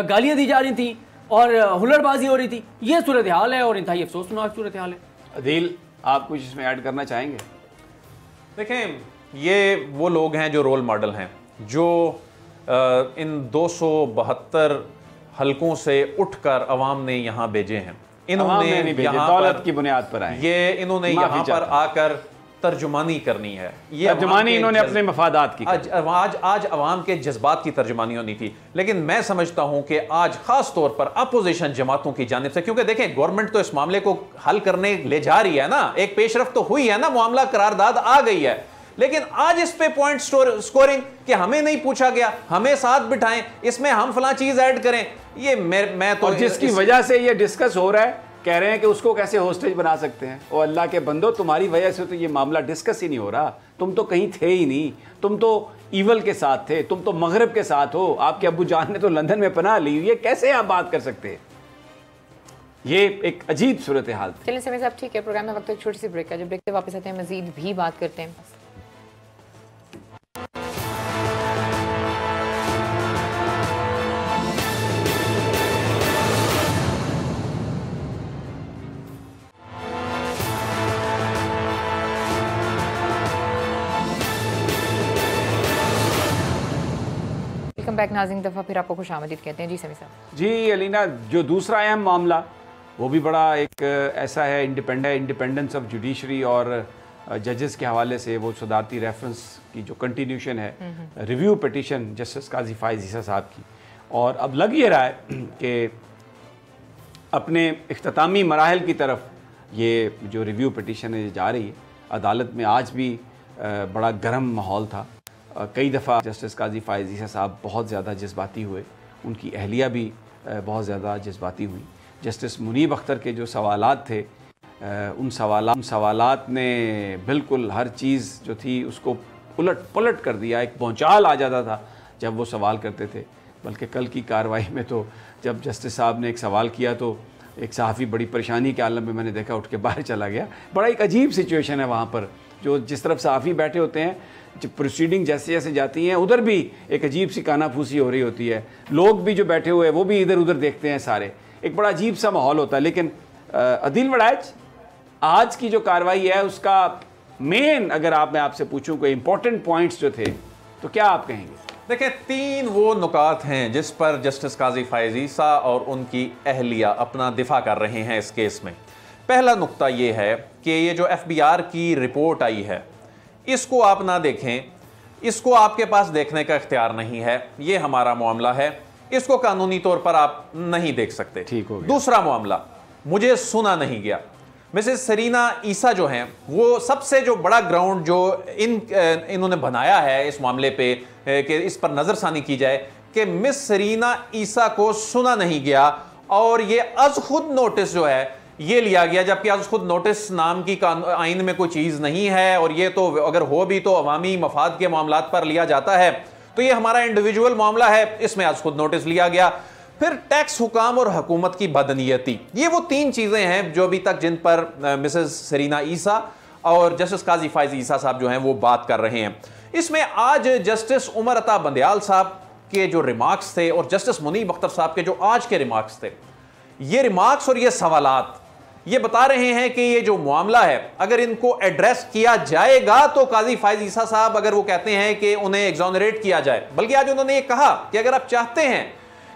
गालियाँ दी जा रही थी और हुल्लड़बाजी हो रही थी। ये सूरत हाल है और इंतहाई अफसोसनाक सूरत हाल है। अदील, आप कुछ इसमें ऐड करना चाहेंगे? देखें, ये वो लोग हैं जो रोल मॉडल हैं, जो इन 272 हलकों से उठकर अवाम ने यहाँ भेजे हैं। इन्होंने यहाँ दौलत की बुनियाद पर आए, ये इन्होंने यहाँ पर आकर तर्जुमानी करनी है, ये तर्जुमानी इन्होंने अपने मफादात की आज अवाम के जज्बात की तर्जुमानी होनी थी। लेकिन मैं समझता हूं कि आज खास तौर पर अपोजिशन जमातों की जानिब से, क्योंकि देखें गवर्नमेंट तो इस मामले को हल करने ले जा रही है ना, एक पेशरफ्त तो हुई है ना, मामला करारदाद आ गई है, लेकिन आज इस पे पॉइंट स्कोरिंग कि हमें नहीं पूछा गया, हमें साथ बिठाएं, इसमें हम फलां चीज ऐड करें, ये मैं तो, और जिसकी वजह से ये डिस्कस हो रहा है, कह रहे हैं कि उसको कैसे होस्टेज बना सकते हैं। और अल्लाह के बंदो, तुम्हारी वजह से तो ये मामला डिस्कस ही नहीं हो रहा, तुम तो कहीं थे ही नहीं, तुम तो ईवल के साथ थे, तुम तो मगरब के साथ हो, आपके अब्बू जान ने तो लंदन में पनाह ली, ये कैसे आप बात कर सकते हैं? ये एक अजीब सूरत हाल थी। चलिए समय साहब, ठीक है, प्रोग्राम में वक्त एक छोटी सी ब्रेक है, जब ब्रेक से वापस आते हैं मजीद भी बात करते हैं। वेलकम बैक नाज़रीन, दफ़ा फिर आपको खुशामदीद कहते हैं। जी समी साहब। जी अलीना, जो दूसरा अहम मामला वो भी बड़ा एक ऐसा है, इंडिपेंडेंस ऑफ जुडिशरी और जजेस के हवाले से, वो सदारती रेफरेंस की जो कंटिन्यूशन है, रिव्यू पिटिशन जस्टिस काजी फायज़ ईसा साहब की, और अब लग ये रहा है कि अपने इख्तितामी मराहल की तरफ ये जो रिव्यू पिटिशन है जा रही है। अदालत में आज भी बड़ा गर्म माहौल था, कई दफ़ा जस्टिस काजी फायज़ ईसा साहब बहुत ज़्यादा जज्बाती हुए, उनकी अहलिया भी बहुत ज़्यादा जज्बाती हुई। जस्टिस मुनीब अख्तर के जो सवालात थे, उन सवालात ने बिल्कुल हर चीज़ जो थी उसको उलट पलट कर दिया। एक भौचाल आ जाता था जब वो सवाल करते थे। बल्कि कल की कार्रवाई में तो जब जस्टिस साहब ने एक सवाल किया तो एक सहाफ़ी बड़ी परेशानी के आलम में, मैंने देखा, उठ के बाहर चला गया। बड़ा एक अजीब सिचुएशन है वहाँ पर, जो जिस तरफ सहाफ़ी बैठे होते हैं, जो प्रोसीडिंग जैसे जैसे जाती हैं उधर भी एक अजीब सी कानाफूसी हो रही होती है, लोग भी जो बैठे हुए हैं वो भी इधर उधर देखते हैं सारे, एक बड़ा अजीब सा माहौल होता है। लेकिन अदील वड़ाइच, आज की जो कार्रवाई है उसका मेन, अगर मैं आपसे पूछूं कोई इंपॉर्टेंट पॉइंट्स जो थे, तो क्या आप कहेंगे? देखिए, 3 वो नुकात हैं जिस पर जस्टिस काजी फायज़ ईसा और उनकी अहलिया अपना दिफा कर रहे हैं इस केस में। पहला नुक्ता ये है कि ये जो FBR की रिपोर्ट आई है, इसको आप ना देखें, इसको आपके पास देखने का इख्तियार नहीं है, ये हमारा मामला है, इसको कानूनी तौर पर आप नहीं देख सकते। ठीक हो गया। दूसरा मामला, मुझे सुना नहीं गया। मिसेस सरीना ईसा जो हैं, वो सबसे जो बड़ा ग्राउंड जो इन्होंने बनाया है इस मामले पे कि इस पर नज़रसानी की जाए कि मिस सरीना ईसा को सुना नहीं गया और ये अज खुद नोटिस जो है ये लिया गया, जबकि अज खुद नोटिस नाम की आइन में कोई चीज़ नहीं है, और ये तो अगर हो भी तो अवामी मफाद के मामलात पर लिया जाता है। तो ये हमारा इंडिविजुअल मामला है, इसमें आज खुद नोटिस लिया गया। फिर टैक्स हुकाम और हुकूमत की बदनीयती, ये वो 3 चीज़ें हैं जो अभी तक जिन पर मिसेस सरीना ईसा और जस्टिस काजी फायज ईसा साहब जो हैं वो बात कर रहे हैं। इसमें आज जस्टिस उमर अता बंदयाल साहब के जो रिमार्क्स थे और जस्टिस मुनीब अख्तर साहब के जो आज के रिमार्क्स थे, ये रिमार्क्स और ये सवालात ये बता रहे हैं कि ये जो मामला है अगर इनको एड्रेस किया जाएगा तो काजी फायज ईसा साहब अगर वो कहते हैं कि उन्हें एग्जोनरेट किया जाए, बल्कि आज उन्होंने ये कहा कि अगर आप चाहते हैं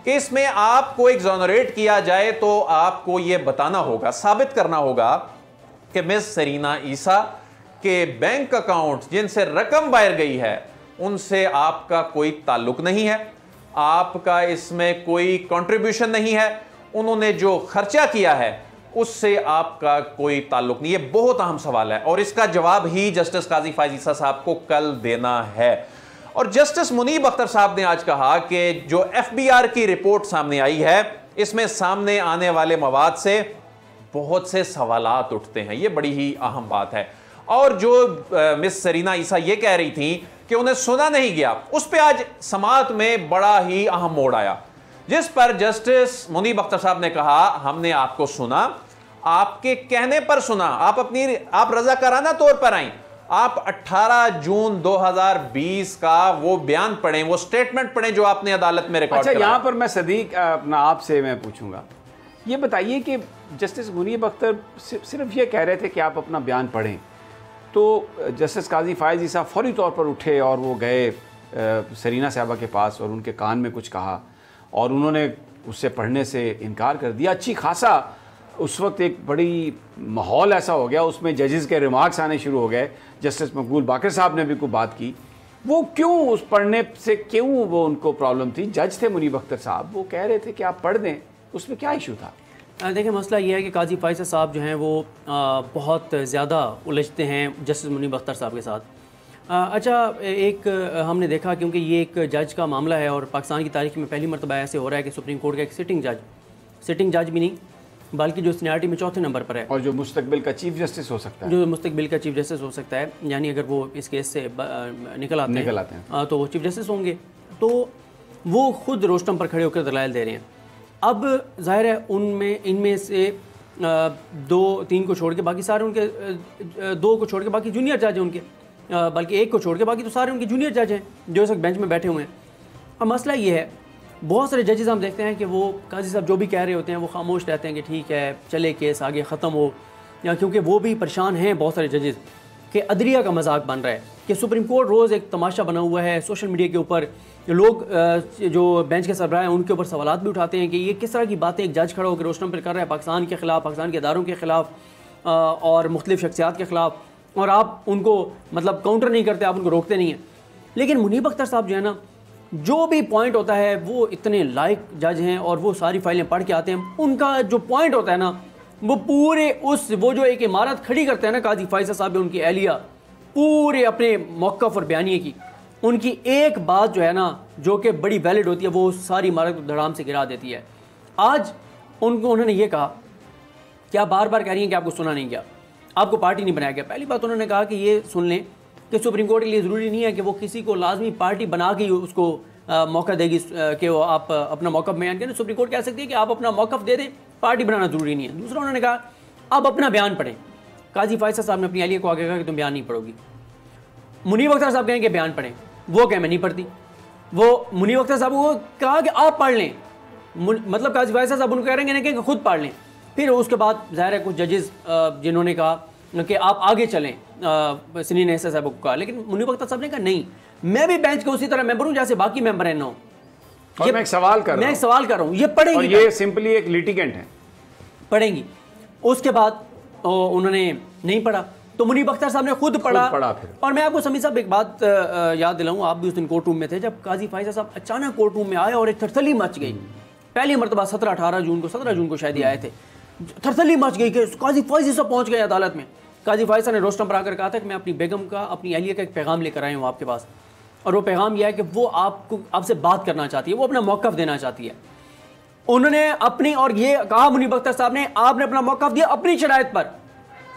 कि इसमें आपको एग्जोनरेट किया जाए तो आपको ये बताना होगा, साबित करना होगा कि मिस सरीना ईसा के बैंक अकाउंट जिनसे रकम बाहर गई है उनसे आपका कोई ताल्लुक नहीं है, आपका इसमें कोई कंट्रीब्यूशन नहीं है, उन्होंने जो खर्चा किया है उससे आपका कोई ताल्लुक नहीं। ये बहुत अहम सवाल है और इसका जवाब ही जस्टिस काजी फायज ईसा साहब को कल देना है। और जस्टिस मुनीब अख्तर साहब ने आज कहा कि जो एफबीआर की रिपोर्ट सामने आई है इसमें सामने आने वाले मवाद से बहुत से सवालात उठते हैं, ये बड़ी ही अहम बात है। और जो मिस सरीना ईसा ये कह रही थी कि उन्हें सुना नहीं गया, उस पर आज समाअत में बड़ा ही अहम मोड़ आया, जिस पर जस्टिस मुनीब अख्तर साहब ने कहा हमने आपको सुना, आपके कहने पर सुना, आप रज़ाकाराना तौर पर आई, आप 18 जून 2020 का वो बयान पढ़ें, वो स्टेटमेंट पढ़ें जो आपने अदालत में रिकॉर्ड अच्छा, यहां पर मैं सदीक अपना आपसे मैं पूछूंगा, ये बताइए कि जस्टिस मुनीब अख्तर सिर्फ ये कह रहे थे कि आप अपना बयान पढ़ें, तो जस्टिस काजी फायज ईसा फौरी तौर पर उठे और वो गए सरीना साहबा के पास और उनके कान में कुछ कहा और उन्होंने उससे पढ़ने से इनकार कर दिया। अच्छी खासा उस वक्त एक बड़ी माहौल ऐसा हो गया, उसमें जजेस के रिमार्क्स आने शुरू हो गए, जस्टिस मकबूल बाकर साहब ने भी कोई बात की, वो क्यों उस पढ़ने से क्यों वो उनको प्रॉब्लम थी? जज थे मुनीब अख्तर साहब, वो कह रहे थे कि आप पढ़ दें, उसमें क्या इशू था? देखिए मसला ये है कि काजी फायज साहब जो हैं वो बहुत ज़्यादा उलझते हैं जस्टिस मुनीब अख्तर साहब के साथ। अच्छा, एक हमने देखा क्योंकि ये एक जज का मामला है और पाकिस्तान की तारीख में पहली मरतबा ऐसे हो रहा है कि सुप्रीम कोर्ट का एक सिटिंग जज भी नहीं बल्कि जो सीनियरिटी में चौथे नंबर पर है और जो मुस्तकबिल का चीफ जस्टिस हो सकता है, जो मुस्तकबिल का चीफ जस्टिस हो सकता है, यानी अगर वो इस केस से निकल आते हैं तो वो चीफ जस्टिस होंगे, तो वो खुद रोस्टम पर खड़े होकर दलाइल दे रहे हैं। अब जाहिर है इनमें से 2-3 को छोड़ के बाकी सारे उनके 2 को छोड़ के बाकी जूनियर जज हैं उनके, बल्कि 1 को छोड़ के बाकी तो सारे उनके जूनियर जज हैं जो इस वक्त बेंच में बैठे हुए हैं। अब मसला ये है, बहुत सारे जजेस हम देखते हैं कि वो काजी साहब जो भी कह रहे होते हैं वो खामोश रहते हैं कि ठीक है चले केस आगे ख़त्म हो, या क्योंकि वो भी परेशान हैं बहुत सारे जजेस कि अदलिया का मजाक बन रहा है कि सुप्रीम कोर्ट रोज़ एक तमाशा बना हुआ है, सोशल मीडिया के ऊपर लोग जो बेंच के सरबराह हैं उनके ऊपर सवालात भी उठाते हैं कि ये किस तरह की बातें एक जज खड़ा होकर रोशनम पर कर रहा है पाकिस्तान के ख़िलाफ़, पाकिस्तान के इदारों के ख़िलाफ़ और मुख्तलिफ़ शख्सियात के ख़िलाफ़, और आप उनको मतलब काउंटर नहीं करते, आप उनको रोकते नहीं हैं। लेकिन मुनीब अख्तर साहब जो है ना, जो भी पॉइंट होता है वो इतने लायक जज हैं और वो सारी फाइलें पढ़ के आते हैं, उनका जो पॉइंट होता है ना वो पूरे वो जो एक इमारत खड़ी करते हैं ना काजी फायज साहब, उनकी एहलिया पूरे अपने मौक़िफ़ और बयानिए की, उनकी एक बात जो है ना जो कि बड़ी वैलिड होती है वो सारी इमारत को धड़ाम से गिरा देती है। आज उन्होंने ये कहा कि आप बार बार कह रही हैं कि आपको सुना नहीं गया, आपको पार्टी नहीं बनाया गया। पहली बात उन्होंने कहा कि ये सुन लें कि सुप्रीम कोर्ट के लिए ज़रूरी नहीं है कि वो किसी को लाजमी पार्टी बना के उसको मौका देगी कि वो आप अपना मौक़िफ़ बयान करें। सुप्रीम कोर्ट कह सकती है कि आप अपना मौक़िफ़ दे दें, पार्टी बनाना ज़रूरी नहीं है। दूसरा उन्होंने कहा अब अपना बयान पढ़ें। काजी फायज साहब ने अपनी एहलिया को आगे कहा कि तुम बयान नहीं पढ़ोगी। मुनीब अख्तर साहब कहें कि बयान पढ़ें, वो कह मैं नहीं पढ़ती। वो मुनीब अख्तर साहब को कहा कि आप पढ़ लें, मतलब काजी फायज साहब उनको कह रहे हैं कि खुद पढ़ लें। फिर उसके बाद ज़ाहिर है कुछ जजेस जिन्होंने कहा कि आप आगे चलें, सनीन एहसान साहब को कहा, लेकिन मुनीब अख्तर साहब ने कहा नहीं, मैं भी बेंच का उसी तरह मेंबर हूं जैसे बाकी मेंबर हैं। ये मैं एक सवाल कर रहा हूं, ये पढ़ेंगी, और ये सिंपली एक लिटिगेंट है, पढ़ेंगी। उसके बाद उन्होंने नहीं पढ़ा तो मुनीब अख्तर साहब ने खुद पढ़ा फिर। और मैं आपको समी साहब एक बात याद दिलाऊं, आप भी उस दिन कोर्ट रूम में थे जब काजी फायज साहब अचानक कोर्ट रूम में आए और एक थरथली मच गई। पहली मरतबा 17 जून को शायद आए थे, थरथली मच गई कि काजी फायज साहब पहुंच गए अदालत में। काजी फायज साहब ने रोस्टम पर आकर कहा था कि मैं अपनी बेगम का, अपनी अहलिया का एक पैगाम लेकर आया हूँ आपके पास, और वो पैगाम यह है कि वो आपसे बात करना चाहती है, वो अपना मौक़िफ़ देना चाहती है। उन्होंने अपनी, और ये कहा मुनीब अख्तर साहब ने, आपने अपना मौक़िफ़ दिया अपनी शराइत पर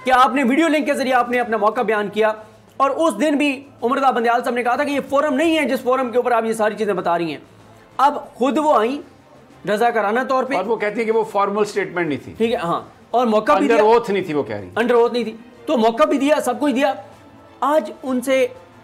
कि आपने वीडियो लिंक के जरिए आपने अपना मौक़िफ़ बयान किया। और उस दिन भी उमर अता बंदयाल साहब ने कहा था कि ये फोरम नहीं है जिस फोरम के ऊपर आप ये सारी चीज़ें बता रही हैं। अब खुद वो आई रज़ाकाराना तौर पर, और वो कहती है कि वो फॉर्मल स्टेटमेंट नहीं थी, ठीक है, हाँ, और मौक़िफ़ अंडर ओथ नहीं थी, वो कह रही अंडर ओथ नहीं थी। तो मौका भी दिया, सब कुछ दिया। आज उनसे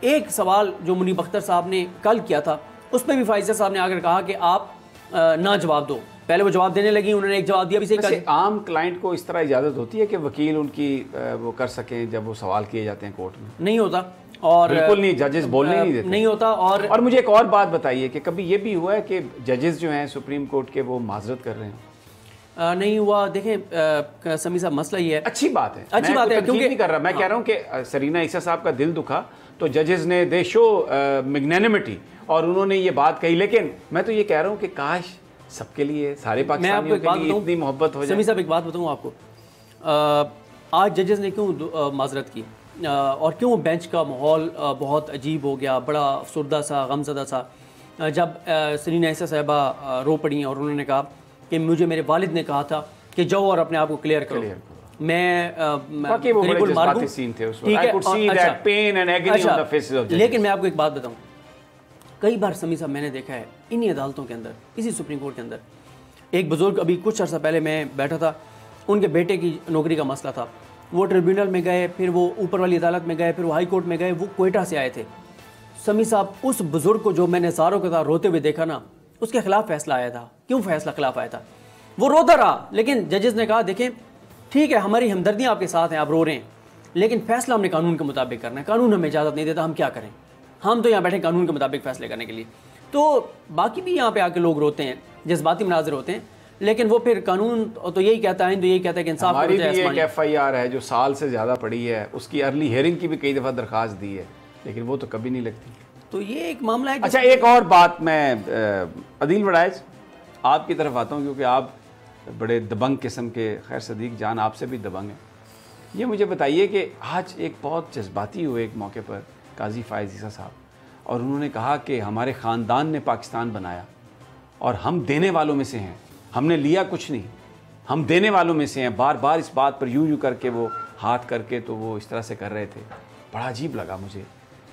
एक सवाल जो मुनीब अख्तर साहब ने कल किया था, उसमें भी फाइज़ साहब ने आकर कहा कि आप ना जवाब दो। पहले वो जवाब देने लगी, उन्होंने एक जवाब दिया भी सही। आम क्लाइंट को इस तरह इजाज़त होती है कि वकील उनकी वो कर सकें जब वो सवाल किए जाते हैं कोर्ट में? नहीं होता, और बिल्कुल नहीं, जजेस बोलने नहीं देते। नहीं होता। और मुझे एक और बात बताइए कि कभी ये भी हुआ है कि जजेस जो हैं सुप्रीम कोर्ट के वो माजरत कर रहे हैं? नहीं हुआ। देखें समी साहब, मसला ये है, अच्छी बात है, अच्छी बात है, क्योंकि नहीं कर रहा मैं, कह रहा हूँ कि सरीना ईसा साहब का दिल दुखा तो जजेस ने दे शो मैग्नेनिमिटी और उन्होंने ये बात कही। लेकिन मैं तो ये कह रहा हूँ कि काश सबके लिए, सारे पाकिस्तानियों के लिए इतनी मोहब्बत हो जाए। समी साहब एक बात बताऊँ आपको, आज जजेस ने क्यों माजरत की और क्यों बेंच का माहौल बहुत अजीब हो गया, बड़ा अफसरदा सा, गमज़दा सा, जब सरीना ईसा साहिबा रो पड़ी और उन्होंने कहा कि मुझे मेरे वालिद ने कहा था कि जाओ और अपने आप को क्लियर करो। मैं लेकिन मैं आपको एक बात बताऊं, कई बार समी साहब मैंने देखा है इन्हीं अदालतों के अंदर, इसी सुप्रीम कोर्ट के अंदर, एक बुजुर्ग, अभी कुछ अर्सा पहले मैं बैठा था, उनके बेटे की नौकरी का मसला था, वो ट्रिब्यूनल में गए, फिर वो ऊपर वाली अदालत में गए, फिर वो हाई कोर्ट में गए, वो कोयटा से आए थे। समी साहब, उस बुजुर्ग को जो मैंने सारों के साथ रोते हुए देखा ना, उसके खिलाफ फैसला आया था। क्यों फैसला खिलाफ आया था? वो रोता रहा, लेकिन जजेस ने कहा देखें ठीक है, हमारी हमदर्दियाँ आपके साथ हैं, आप रो रहे हैं, लेकिन फैसला हमने कानून के मुताबिक करना है। कानून हमें इजाज़त नहीं देता, हम क्या करें? हम तो यहाँ बैठे कानून के मुताबिक फैसले करने के लिए। तो बाकी भी यहाँ पे आके लोग रोते हैं, जज्बाती मनाजिर होते हैं, लेकिन वो फिर कानून तो यही कहता है, तो यही कहता है कि इंसाफ। हमारी भी एक FIR है जो साल से ज़्यादा पड़ी है, उसकी अर्ली हियरिंग की भी कई दफ़ा दरख्वास्त दी है, लेकिन वो तो कभी नहीं लगती। तो ये एक मामला है। अच्छा, एक और बात मैं अदील वड़ाइज आपकी तरफ आता हूँ, क्योंकि आप बड़े दबंग किस्म के, खैर सदीक जान आपसे भी दबंग है। ये मुझे बताइए कि आज एक बहुत जज्बाती हुए एक मौके पर काजी फायज़ ईसा साहब, और उन्होंने कहा कि हमारे ख़ानदान ने पाकिस्तान बनाया और हम देने वालों में से हैं, हमने लिया कुछ नहीं, हम देने वालों में से हैं। बार बार इस बात पर यूं करके वो हाथ करके तो वो इस तरह से कर रहे थे, बड़ा अजीब लगा मुझे।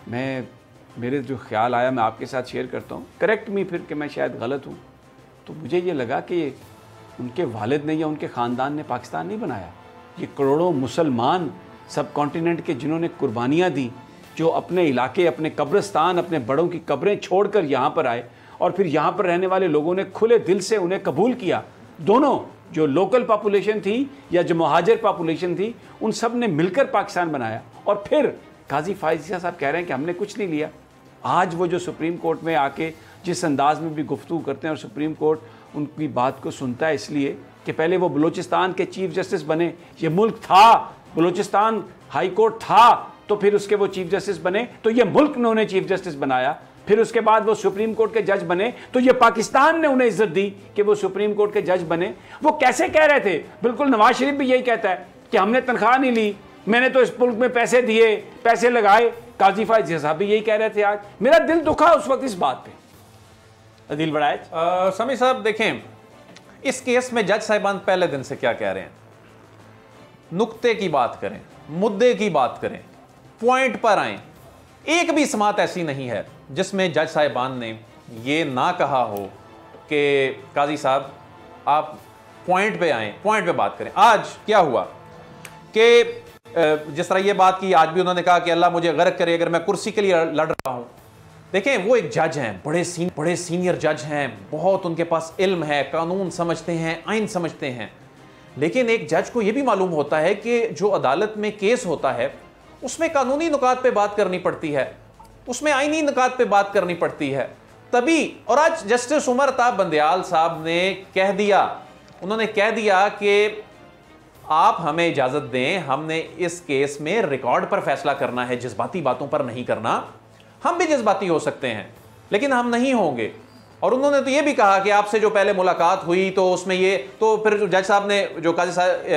मेरे जो ख्याल आया मैं आपके साथ शेयर करता हूँ, करेक्ट मी फिर कि मैं शायद गलत हूँ। तो मुझे ये लगा कि उनके वालिद ने या उनके ख़ानदान ने पाकिस्तान नहीं बनाया, ये करोड़ों मुसलमान सब कॉन्टिनेंट के जिन्होंने कुर्बानियाँ दी, जो अपने इलाके, अपने कब्रिस्तान, अपने बड़ों की कब्रें छोड़कर यहाँ पर आए और फिर यहाँ पर रहने वाले लोगों ने खुले दिल से उन्हें कबूल किया। दोनों, जो लोकल पॉपुलेशन थी या जो मुहाजिर पॉपुलेशन थी, उन सब ने मिलकर पाकिस्तान बनाया। और फिर काजी फायज़ ईसा साहब कह रहे हैं कि हमने कुछ नहीं लिया। आज वो जो सुप्रीम कोर्ट में आके जिस अंदाज में भी गुफ्तगू करते हैं और सुप्रीम कोर्ट उनकी बात को सुनता है, इसलिए कि पहले वो बलूचिस्तान के चीफ जस्टिस बने, ये मुल्क था, बलूचिस्तान हाई कोर्ट था, तो फिर उसके वो चीफ जस्टिस बने, तो ये मुल्क ने उन्हें चीफ जस्टिस बनाया। फिर उसके बाद वो सुप्रीम कोर्ट के जज बने, तो ये पाकिस्तान ने उन्हें इज्जत दी कि वो सुप्रीम कोर्ट के जज बने। वो कैसे कह रहे थे? बिल्कुल नवाज शरीफ भी यही कहता है कि हमने तनख्वाह नहीं ली, मैंने तो इस मुल्क में पैसे दिए, पैसे लगाए। काजी फायज़ साहब भी यही कह रहे थे। आज मेरा दिल दुखा उस वक्त इस बात पे। अदील वड़ाइज समी साहब देखें, इस केस में जज साहिबान पहले दिन से क्या कह रहे हैं, नुक्ते की बात करें, मुद्दे की बात करें, पॉइंट पर आएं। एक भी समात ऐसी नहीं है जिसमें जज साहिबान ने ये ना कहा हो कि काजी साहब आप पॉइंट पे आएं, पॉइंट पे बात करें। आज क्या हुआ कि जिस तरह ये बात की, आज भी उन्होंने कहा कि अल्लाह मुझे गर्क करे अगर मैं कुर्सी के लिए लड़ रहा हूं। देखें, वो एक जज हैं, बड़े सीनियर जज हैं, बहुत उनके पास इल्म है, कानून समझते हैं, आइन समझते हैं। लेकिन एक जज को यह भी मालूम होता है कि जो अदालत में केस होता है उसमें कानूनी नुकात पे बात करनी पड़ती है, उसमें आईनी नुकात पे बात करनी पड़ती है तभी। और आज जस्टिस उमर ताब बंदयाल साहब ने कह दिया, उन्होंने कह दिया कि आप हमें इजाजत दें, हमने इस केस में रिकॉर्ड पर फैसला करना है, जज्बाती बातों पर नहीं करना। हम भी जज्बाती हो सकते हैं लेकिन हम नहीं होंगे। और उन्होंने तो ये भी कहा कि आपसे जो पहले मुलाकात हुई तो उसमें ये, तो फिर जज साहब ने, जो काजी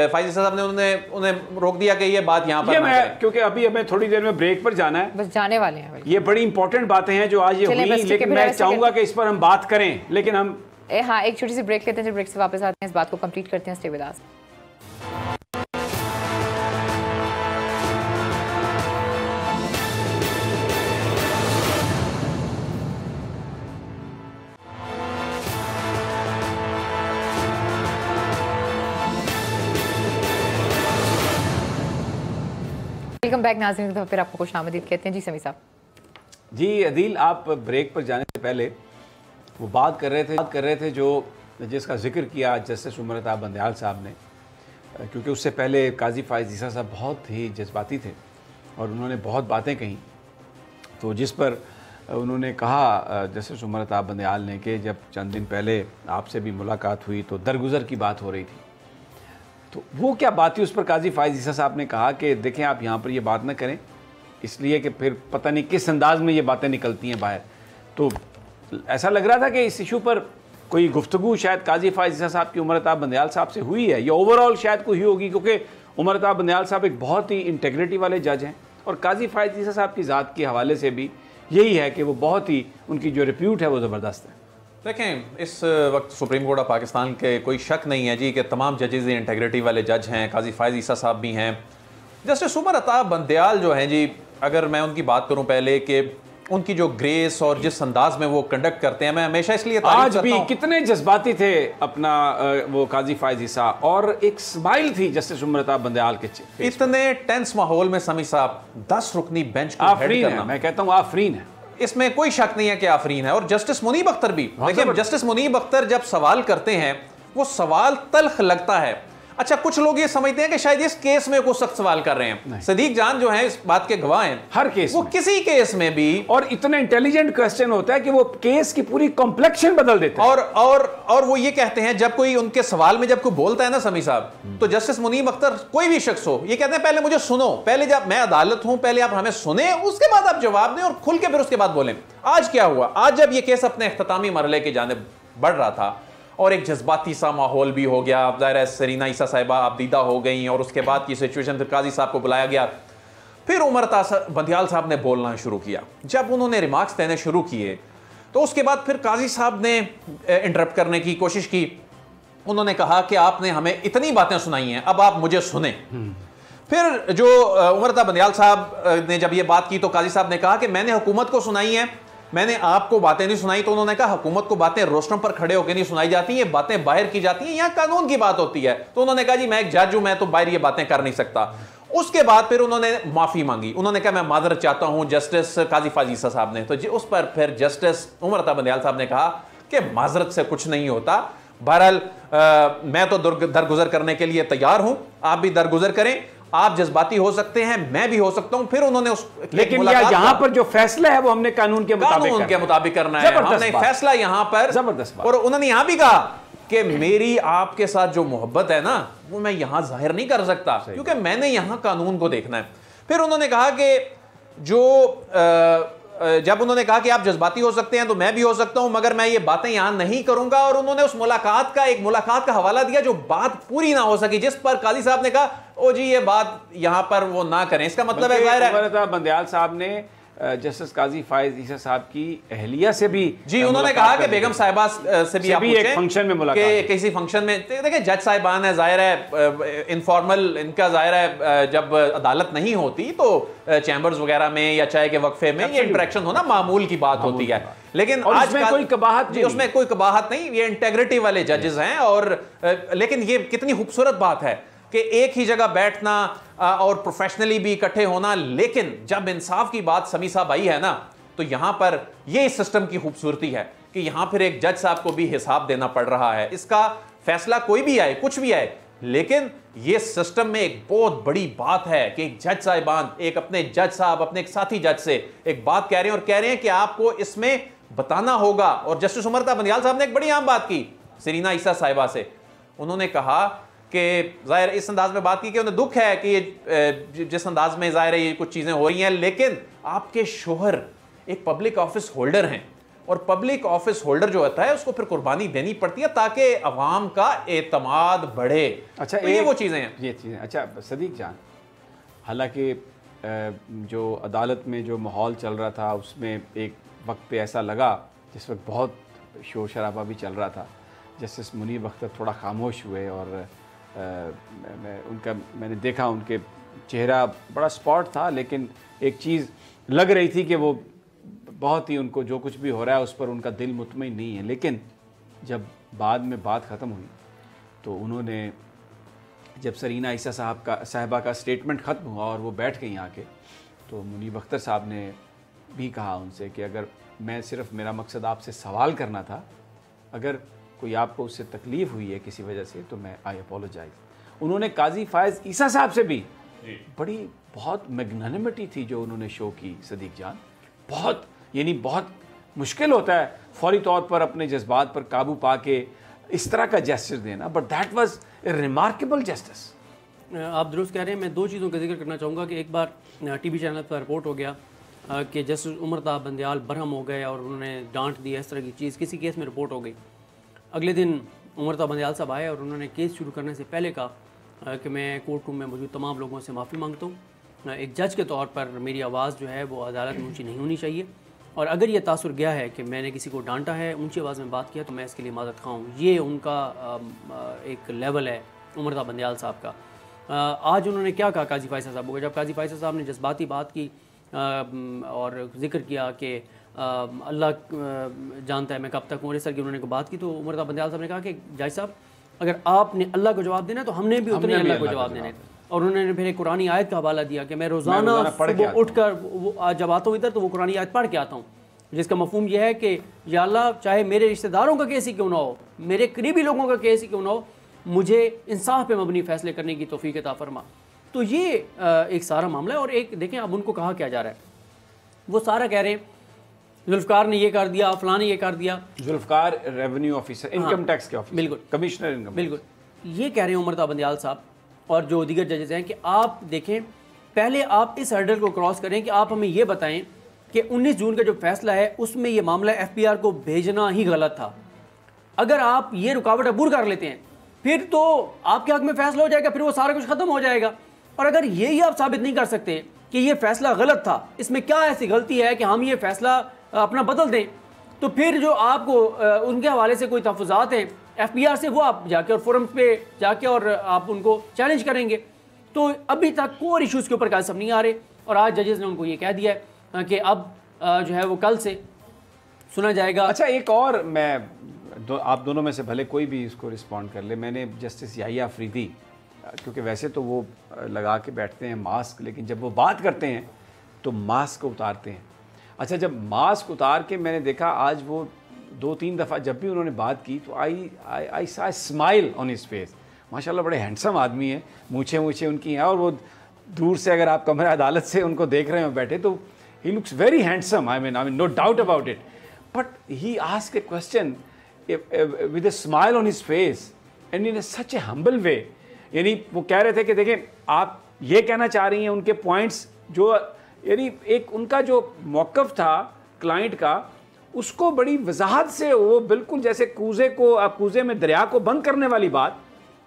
फायज़ ईसा साहब ने, उन्हें रोक दिया कि ये बात यहाँ पर ना करें, क्योंकि अभी हमें थोड़ी देर में ब्रेक पर जाना है, बस जाने वाले हैं। ये बड़ी इंपॉर्टेंट बातें हैं जो आज ये हुई, लेकिन मैं चाहूंगा कि इस पर हम बात करें, लेकिन हम हाँ एक छोटी सी ब्रेक लेते हैं, जब ब्रेक से वापस आते हैं इस बात को कंप्लीट करते हैं। Stay with us. Welcome back नाज़रीन, तो फिर आपको खुशामदीद कहते हैं। जी समी साहब। जी अदील, आप ब्रेक पर जाने से पहले वो बात कर रहे थे जो जिसका जिक्र किया जस्टिस उमर बंदयाल साहब ने, क्योंकि उससे पहले काजी फायज़ ईसा साहब बहुत ही जज्बाती थे और उन्होंने बहुत बातें कहीं, तो जिस पर उन्होंने कहा जस्टिस उमर बंदयाल ने कि जब चंद दिन पहले आपसे भी मुलाकात हुई तो दरगुजर की बात हो रही थी। तो वो क्या बात थी, उस पर काजी फायज़ ईसा साहब ने कहा कि देखें आप यहाँ पर ये बात न करें, इसलिए कि फिर पता नहीं किस अंदाज में ये बातें निकलती हैं बाहर। तो ऐसा लग रहा था कि इस इशू पर कोई गुफ्तगू शायद काजी फायज़ ईसा साहब की उमर बंदयाल साहब से हुई है, या ओवरऑल शायद कोई होगी, क्योंकि उमर बंदयाल साहब एक बहुत ही इंटेग्रिटी वाले जज हैं और काजी फायज़ ईसा साहब की ज़ात के हवाले से भी यही है कि वो बहुत ही, उनकी जो रिप्यूट है वो ज़बरदस्त है। देखें, इस वक्त सुप्रीम कोर्ट ऑफ पाकिस्तान के कोई शक नहीं है जी कि तमाम जजेज़ इंटेग्रिटी वाले जज हैं, काजी फायज़ ईसा साहब भी हैं। जस्टिस उमर बंदयाल जो हैं जी, अगर मैं उनकी बात करूं पहले कि उनकी जो ग्रेस और जिस अंदाज में वो कंडक्ट करते हैं, मैं हमेशा इसलिए आज भी कितने जज्बाती थे अपना वो काजी फायज़ ईसा, और एक स्माइल थी जस्टिस उमर बंदयाल के चेहरे। इतने टेंस माहौल में समी साहब 10 रुकनी बेंच को हेड करना, मैं कहता हूँ आफरीन है, इसमें कोई शक नहीं है कि आफरीन है। और जस्टिस मुनीब अख्तर भी, देखिए जस्टिस मुनीब अख्तर जब सवाल करते हैं वो सवाल तल्ख लगता है। अच्छा, कुछ लोग ये समझते हैं कि शायद इस केस में कोई सख्त सवाल कर रहे हैं। सदीक जान जो है इस बात के गवाह हैं, हर केस वो में, किसी केस में भी, और इतना इंटेलिजेंट क्वेश्चन होता है कि वो केस की पूरी कॉम्प्लेक्शन बदल देते हैं। और वो ये कहते हैं, जब कोई उनके सवाल में जब कोई बोलता है ना समी साहब, तो जस्टिस मुनीब अख्तर कोई भी शख्स हो, ये कहते हैं पहले मुझे सुनो, पहले जब मैं अदालत हूं पहले आप हमें सुने, उसके बाद आप जवाब दें और खुल के फिर उसके बाद बोलें। आज क्या हुआ, आज जब ये केस अपने इख्तितामी मरहले की जानिब बढ़ रहा था और एक जज्बाती सा माहौल भी हो गया, ज़ाहिर है सरीना ईसा साहिबा आबदीदा हो गई, और उसके बाद की सिचुएशन, फिर काजी साहब को बुलाया गया, फिर उमर बंदयाल साहब ने बोलना शुरू किया। जब उन्होंने रिमार्क्स देने शुरू किए तो उसके बाद फिर काजी साहब ने इंटरप्ट करने की कोशिश की। उन्होंने कहा कि आपने हमें इतनी बातें सुनाई हैं, अब आप मुझे सुने। फिर जो उमर बंदयाल साहब ने जब ये बात की तो काजी साहब ने कहा कि मैंने हुकूमत को सुनाई है, मैंने आपको बातें नहीं सुनाई। तो उन्होंने कहा हुकूमत को बातें रोस्टम पर खड़े होकर नहीं सुनाई जाती, ये बातें बाहर की जाती हैं, यहाँ कानून की बात होती है। तो उन्होंने कहा जी मैं एक जज हूं, मैं तो बाहर ये बातें कर नहीं सकता। उसके बाद फिर उन्होंने माफी मांगी, उन्होंने कहा मैं माजरत चाहता हूं जस्टिस काजी फायज़ ईसा साहब ने। तो उस पर फिर जस्टिस उमर बंदयाल साहब ने कहा कि माजरत से कुछ नहीं होता, बहरहाल मैं तो दरगुजर करने के लिए तैयार हूं, आप भी दरगुजर करें, आप जज्बाती हो सकते हैं, मैं भी हो सकता हूं। फिर उन्होंने उस, लेकिन यहाँ पर जो फैसला है वो हमने कानून के मुताबिक करना है, हमने फैसला यहाँ पर जबरदस्त। और उन्होंने यहाँ भी कहा कि मेरी आपके साथ जो मोहब्बत है ना, वो मैं यहाँ जाहिर नहीं कर सकता, क्योंकि मैंने यहाँ कानून को देखना है। फिर उन्होंने कहा कि जो जब उन्होंने कहा कि आप जज्बाती हो सकते हैं तो मैं भी हो सकता हूं, मगर मैं ये बातें यहां नहीं करूंगा। और उन्होंने उस एक मुलाकात का हवाला दिया जो बात पूरी ना हो सकी, जिस पर काजी साहब ने कहा ओ जी ये बात यहां पर वो ना करें। इसका मतलब है उमर बंदयाल साहब ने जस्टिस काजी फायज़ ईसा साहब की अहलिया से भी जी उन्होंने कहा कि बेगम साहिबा से भी एक फंक्शन में मुलाकात, किसी फंक्शन में। देखिए जज साहिबान है, जाहिर है इनफॉर्मल इनका, जाहिर है जब अदालत नहीं होती तो चैम्बर्स वगैरह में या चाय के वक्फे में ये इंटरेक्शन होना मामूल की बात होती है। लेकिन आज कोई कबाहत जी, उसमें कोई कबाहत नहीं, ये इंटेग्रिटी वाले जजेस हैं। और लेकिन ये कितनी खूबसूरत बात है कि एक ही जगह बैठना और प्रोफेशनली भी इकट्ठे होना, लेकिन जब इंसाफ की बात समी साहब आई है ना, तो यहां पर ये इस सिस्टम की खूबसूरती है कि यहां फिर एक जज साहब को भी हिसाब देना पड़ रहा है। इसका फैसला कोई भी आए, कुछ भी आए, लेकिन ये सिस्टम में एक बहुत बड़ी बात है कि एक जज साहिबान एक अपने जज साहब अपने एक साथी जज से एक बात कह रहे हैं और कह रहे हैं कि आपको इसमें बताना होगा। और जस्टिस उमर बंदयाल साहब ने एक बड़ी आम बात की सरीना ईसा साहिबा से, उन्होंने कहा कि जाहिर इस अंदाज में बात की कि उन्हें दुख है कि ये जिस अंदाज में जाहिर है ये कुछ चीज़ें हो रही हैं, लेकिन आपके शोहर एक पब्लिक ऑफिस होल्डर हैं और पब्लिक ऑफिस होल्डर जो होता है उसको फिर कुर्बानी देनी पड़ती है ताकि अवाम का एतमाद बढ़े। अच्छा, तो ये वो चीज़ें हैं, ये चीज़ें। अच्छा सदीक जान, हालांकि जो अदालत में जो माहौल चल रहा था उसमें एक वक्त पे ऐसा लगा जिस वक्त बहुत शोर शराबा भी चल रहा था, जस्टिस मुनीब अख्तर थोड़ा खामोश हुए और मैंने देखा उनके चेहरा बड़ा स्पॉट था, लेकिन एक चीज़ लग रही थी कि वो बहुत ही, उनको जो कुछ भी हो रहा है उस पर उनका दिल मुतमईन नहीं है। लेकिन जब बाद में बात ख़त्म हुई तो उन्होंने जब सरीना ईसा साहबा का स्टेटमेंट ख़त्म हुआ और वो बैठ गई आके, तो मुनीब अख्तर साहब ने भी कहा उनसे कि अगर मैं सिर्फ, मेरा मकसद आपसे सवाल करना था, अगर कोई आपको उससे तकलीफ़ हुई है किसी वजह से तो मैं आई अपोलोजाइज। उन्होंने काजी फायज़ ईसा साहब से भी बड़ी बहुत मैग्नानिमिटी थी जो उन्होंने शो की सदीक जान। बहुत यानी बहुत मुश्किल होता है फौरी तौर पर अपने जज्बात पर काबू पा के इस तरह का जेस्चर देना, but that was a remarkable justice. आप दुरुस्त कह रहे हैं। मैं दो चीज़ों का जिक्र करना चाहूँगा कि एक बार टीवी चैनल पर रिपोर्ट हो गया कि जस्टिस उमरता बंदयाल बरहम हो गए और उन्होंने डांट दी, इस तरह की चीज़ किसी केस में रिपोर्ट हो गई। अगले दिन उमरता बंदयाल साहब आए और उन्होंने केस शुरू करने से पहले कहा कि मैं कोर्ट रूम में मौजूद तमाम लोगों से माफ़ी मांगता हूँ। एक जज के तौर पर मेरी आवाज़ जो है वो अदालत में ऊँची नहीं होनी चाहिए, और अगर ये तासुर गया है कि मैंने किसी को डांटा है, ऊंची आवाज़ में बात किया, तो मैं इसके लिए माज़रत खा हूँ। ये उनका एक लेवल है उमरता बंदयाल साहब का। आज उन्होंने क्या कहा काजी फायज़ साहब को, जब काजी फायज़ साहब ने जज्बाती बात की और जिक्र किया कि अल्लाह जानता है मैं कब तक हूँ, इस तरह की उन्होंने को बात की, तो उमरता बंदयाल साहब ने कहा कि जज साहब अगर आपने अल्लाह को जवाब देना तो हमने भी उतने अल्लाह को जवाब देना है। और उन्होंने फिर एक कुरानी आयत का हवाला दिया कि मैं रोज़ाना उठकर जब आता हूँ इधर तो वो कुरानी आयत पढ़ के आता हूँ, जिसका मफहूम यह है कि या अल्लाह चाहे मेरे रिश्तेदारों का केस ही क्यों ना हो, मेरे करीबी लोगों का केस ही क्यों ना हो, मुझे इंसाफ पे मबनी फ़ैसले करने की तौफीक अता फरमा। तो ये एक सारा मामला है। और एक देखें अब उनको कहा क्या जा रहा है, वो सारा कह रहे हैं जुल्फ़कार ने ये कर दिया, फ़लाँ ने ये कर दिया। Zulfiqar revenue officer, income tax के ऑफिसर, बिल्कुल कमिश्नर इनकम, बिल्कुल ये कह रहे हैं उमरता बंदयाल साहब और जो दीगर जजेस हैं कि आप देखें पहले आप इस हर्डल को क्रॉस करें कि आप हमें ये बताएं कि 19 जून का जो फैसला है उसमें ये मामला एफबीआर को भेजना ही गलत था। अगर आप ये रुकावट अबूर कर लेते हैं फिर तो आपके हक में फैसला हो जाएगा, फिर वो सारा कुछ ख़त्म हो जाएगा। और अगर यही आप साबित नहीं कर सकते कि ये फैसला गलत था, इसमें क्या ऐसी गलती है कि हम ये फैसला अपना बदल दें, तो फिर जो आपको उनके हवाले से कोई तहफ़्फ़ुज़ात हैं एफबीआर से, वो आप जाके और फोरम पे जाके और आप उनको चैलेंज करेंगे। तो अभी तक कोई इशूज़ के ऊपर काज सब नहीं आ रहे, और आज जजेस ने उनको ये कह दिया है कि अब जो है वो कल से सुना जाएगा। अच्छा, एक और मैं आप दोनों में से भले कोई भी इसको रिस्पॉन्ड कर ले, मैंने जस्टिस याहिया अफरीदी, क्योंकि वैसे तो वो लगा के बैठते हैं मास्क, लेकिन जब वो बात करते हैं तो मास्क उतारते हैं। अच्छा, जब मास्क उतार के मैंने देखा आज वो 2-3 दफ़ा जब भी उन्होंने बात की तो आई सा स्माइल ऑन हिज फेस। माशाल्लाह बड़े हैंडसम आदमी हैं, मूछें उनकी हैं, और वो दूर से अगर आप कमरा अदालत से उनको देख रहे हो बैठे तो he looks very handsome, I mean no doubt about it, but he asked a question with a smile on his face and in such a humble way. यानी वो कह रहे थे कि देखें आप ये कहना चाह रही हैं उनके पॉइंट्स जो, यानी एक उनका जो मौक़िफ़ था क्लाइंट का, उसको बड़ी वजाहत से, वो बिल्कुल जैसे कूजे में दरिया को बंद करने वाली बात,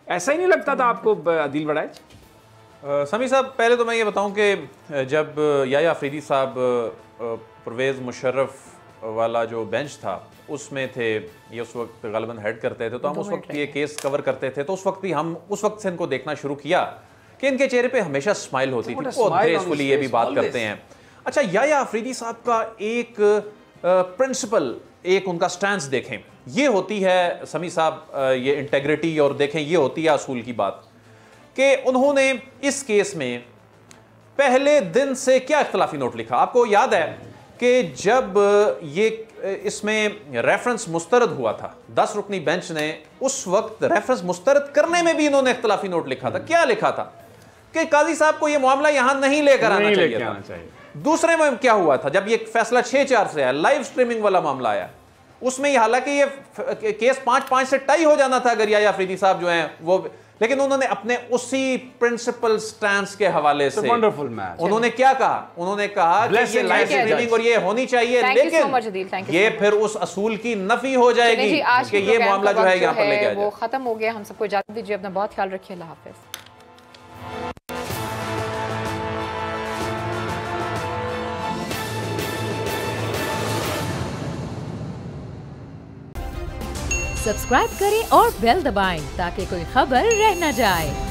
ऐसा ही नहीं लगता था आपको अदील वड़ाइच? समी साहब, पहले तो मैं ये बताऊं कि जब याहिया अफरीदी साहब परवेज़ मुशर्रफ वाला जो बेंच था उसमें थे, ये उस वक्त ग़ालिबन हेड करते थे, तो हम उस वक्त ये केस कवर करते थे, तो उस वक्त से इनको देखना शुरू किया कि इनके चेहरे पे हमेशा स्माइल होती थी, वो ग्रेसफुली ये भी बात करते हैं। अच्छा, याहिया अफरीदी साहब का एक प्रिंसिपल, एक उनका स्टैंस देखें, ये होती है समी साहब, ये इंटेग्रिटी, और देखें ये होती है असूल की बात, कि उन्होंने इस केस में पहले दिन से क्या इख्तलाफी नोट लिखा। आपको याद है कि जब ये इसमें रेफरेंस मुस्तरद हुआ था 10 रुकनी बेंच ने, उस वक्त रेफरेंस मुस्तरद करने में भी इन्होंने इख्तलाफी नोट लिखा था। क्या लिखा था कि काजी साहब को ये मामला यहां नहीं लेकर आना चाहिए था। दूसरे में क्या हुआ था, जब ये फैसला 6-4 से आया, लाइव स्ट्रीमिंग वाला मामला आया, उसमें हालांकि ये केस 5-5 से टाई हो जाना था अगर याहिया अफरीदी साहब जो हैं वो, लेकिन उन्होंने अपने उसी प्रिंसिपल स्टैंस के हवाले से वंडरफुल मैच, उन्होंने क्या कहा, उन्होंने कहा कि ये लाइव स्ट्रीमिंग और ये होनी चाहिए, लेकिन ये फिर उस असूल की नफी हो जाएगी कि ये मामला जो है यहाँ पर लेके आ जाए। वो खत्म हो गया। हम सबको इजाजत दीजिए, अपना बहुत ख्याल रखिए, अल्लाह हाफिज। सब्सक्राइब करें और बेल दबाएं ताकि कोई खबर रह न जाए।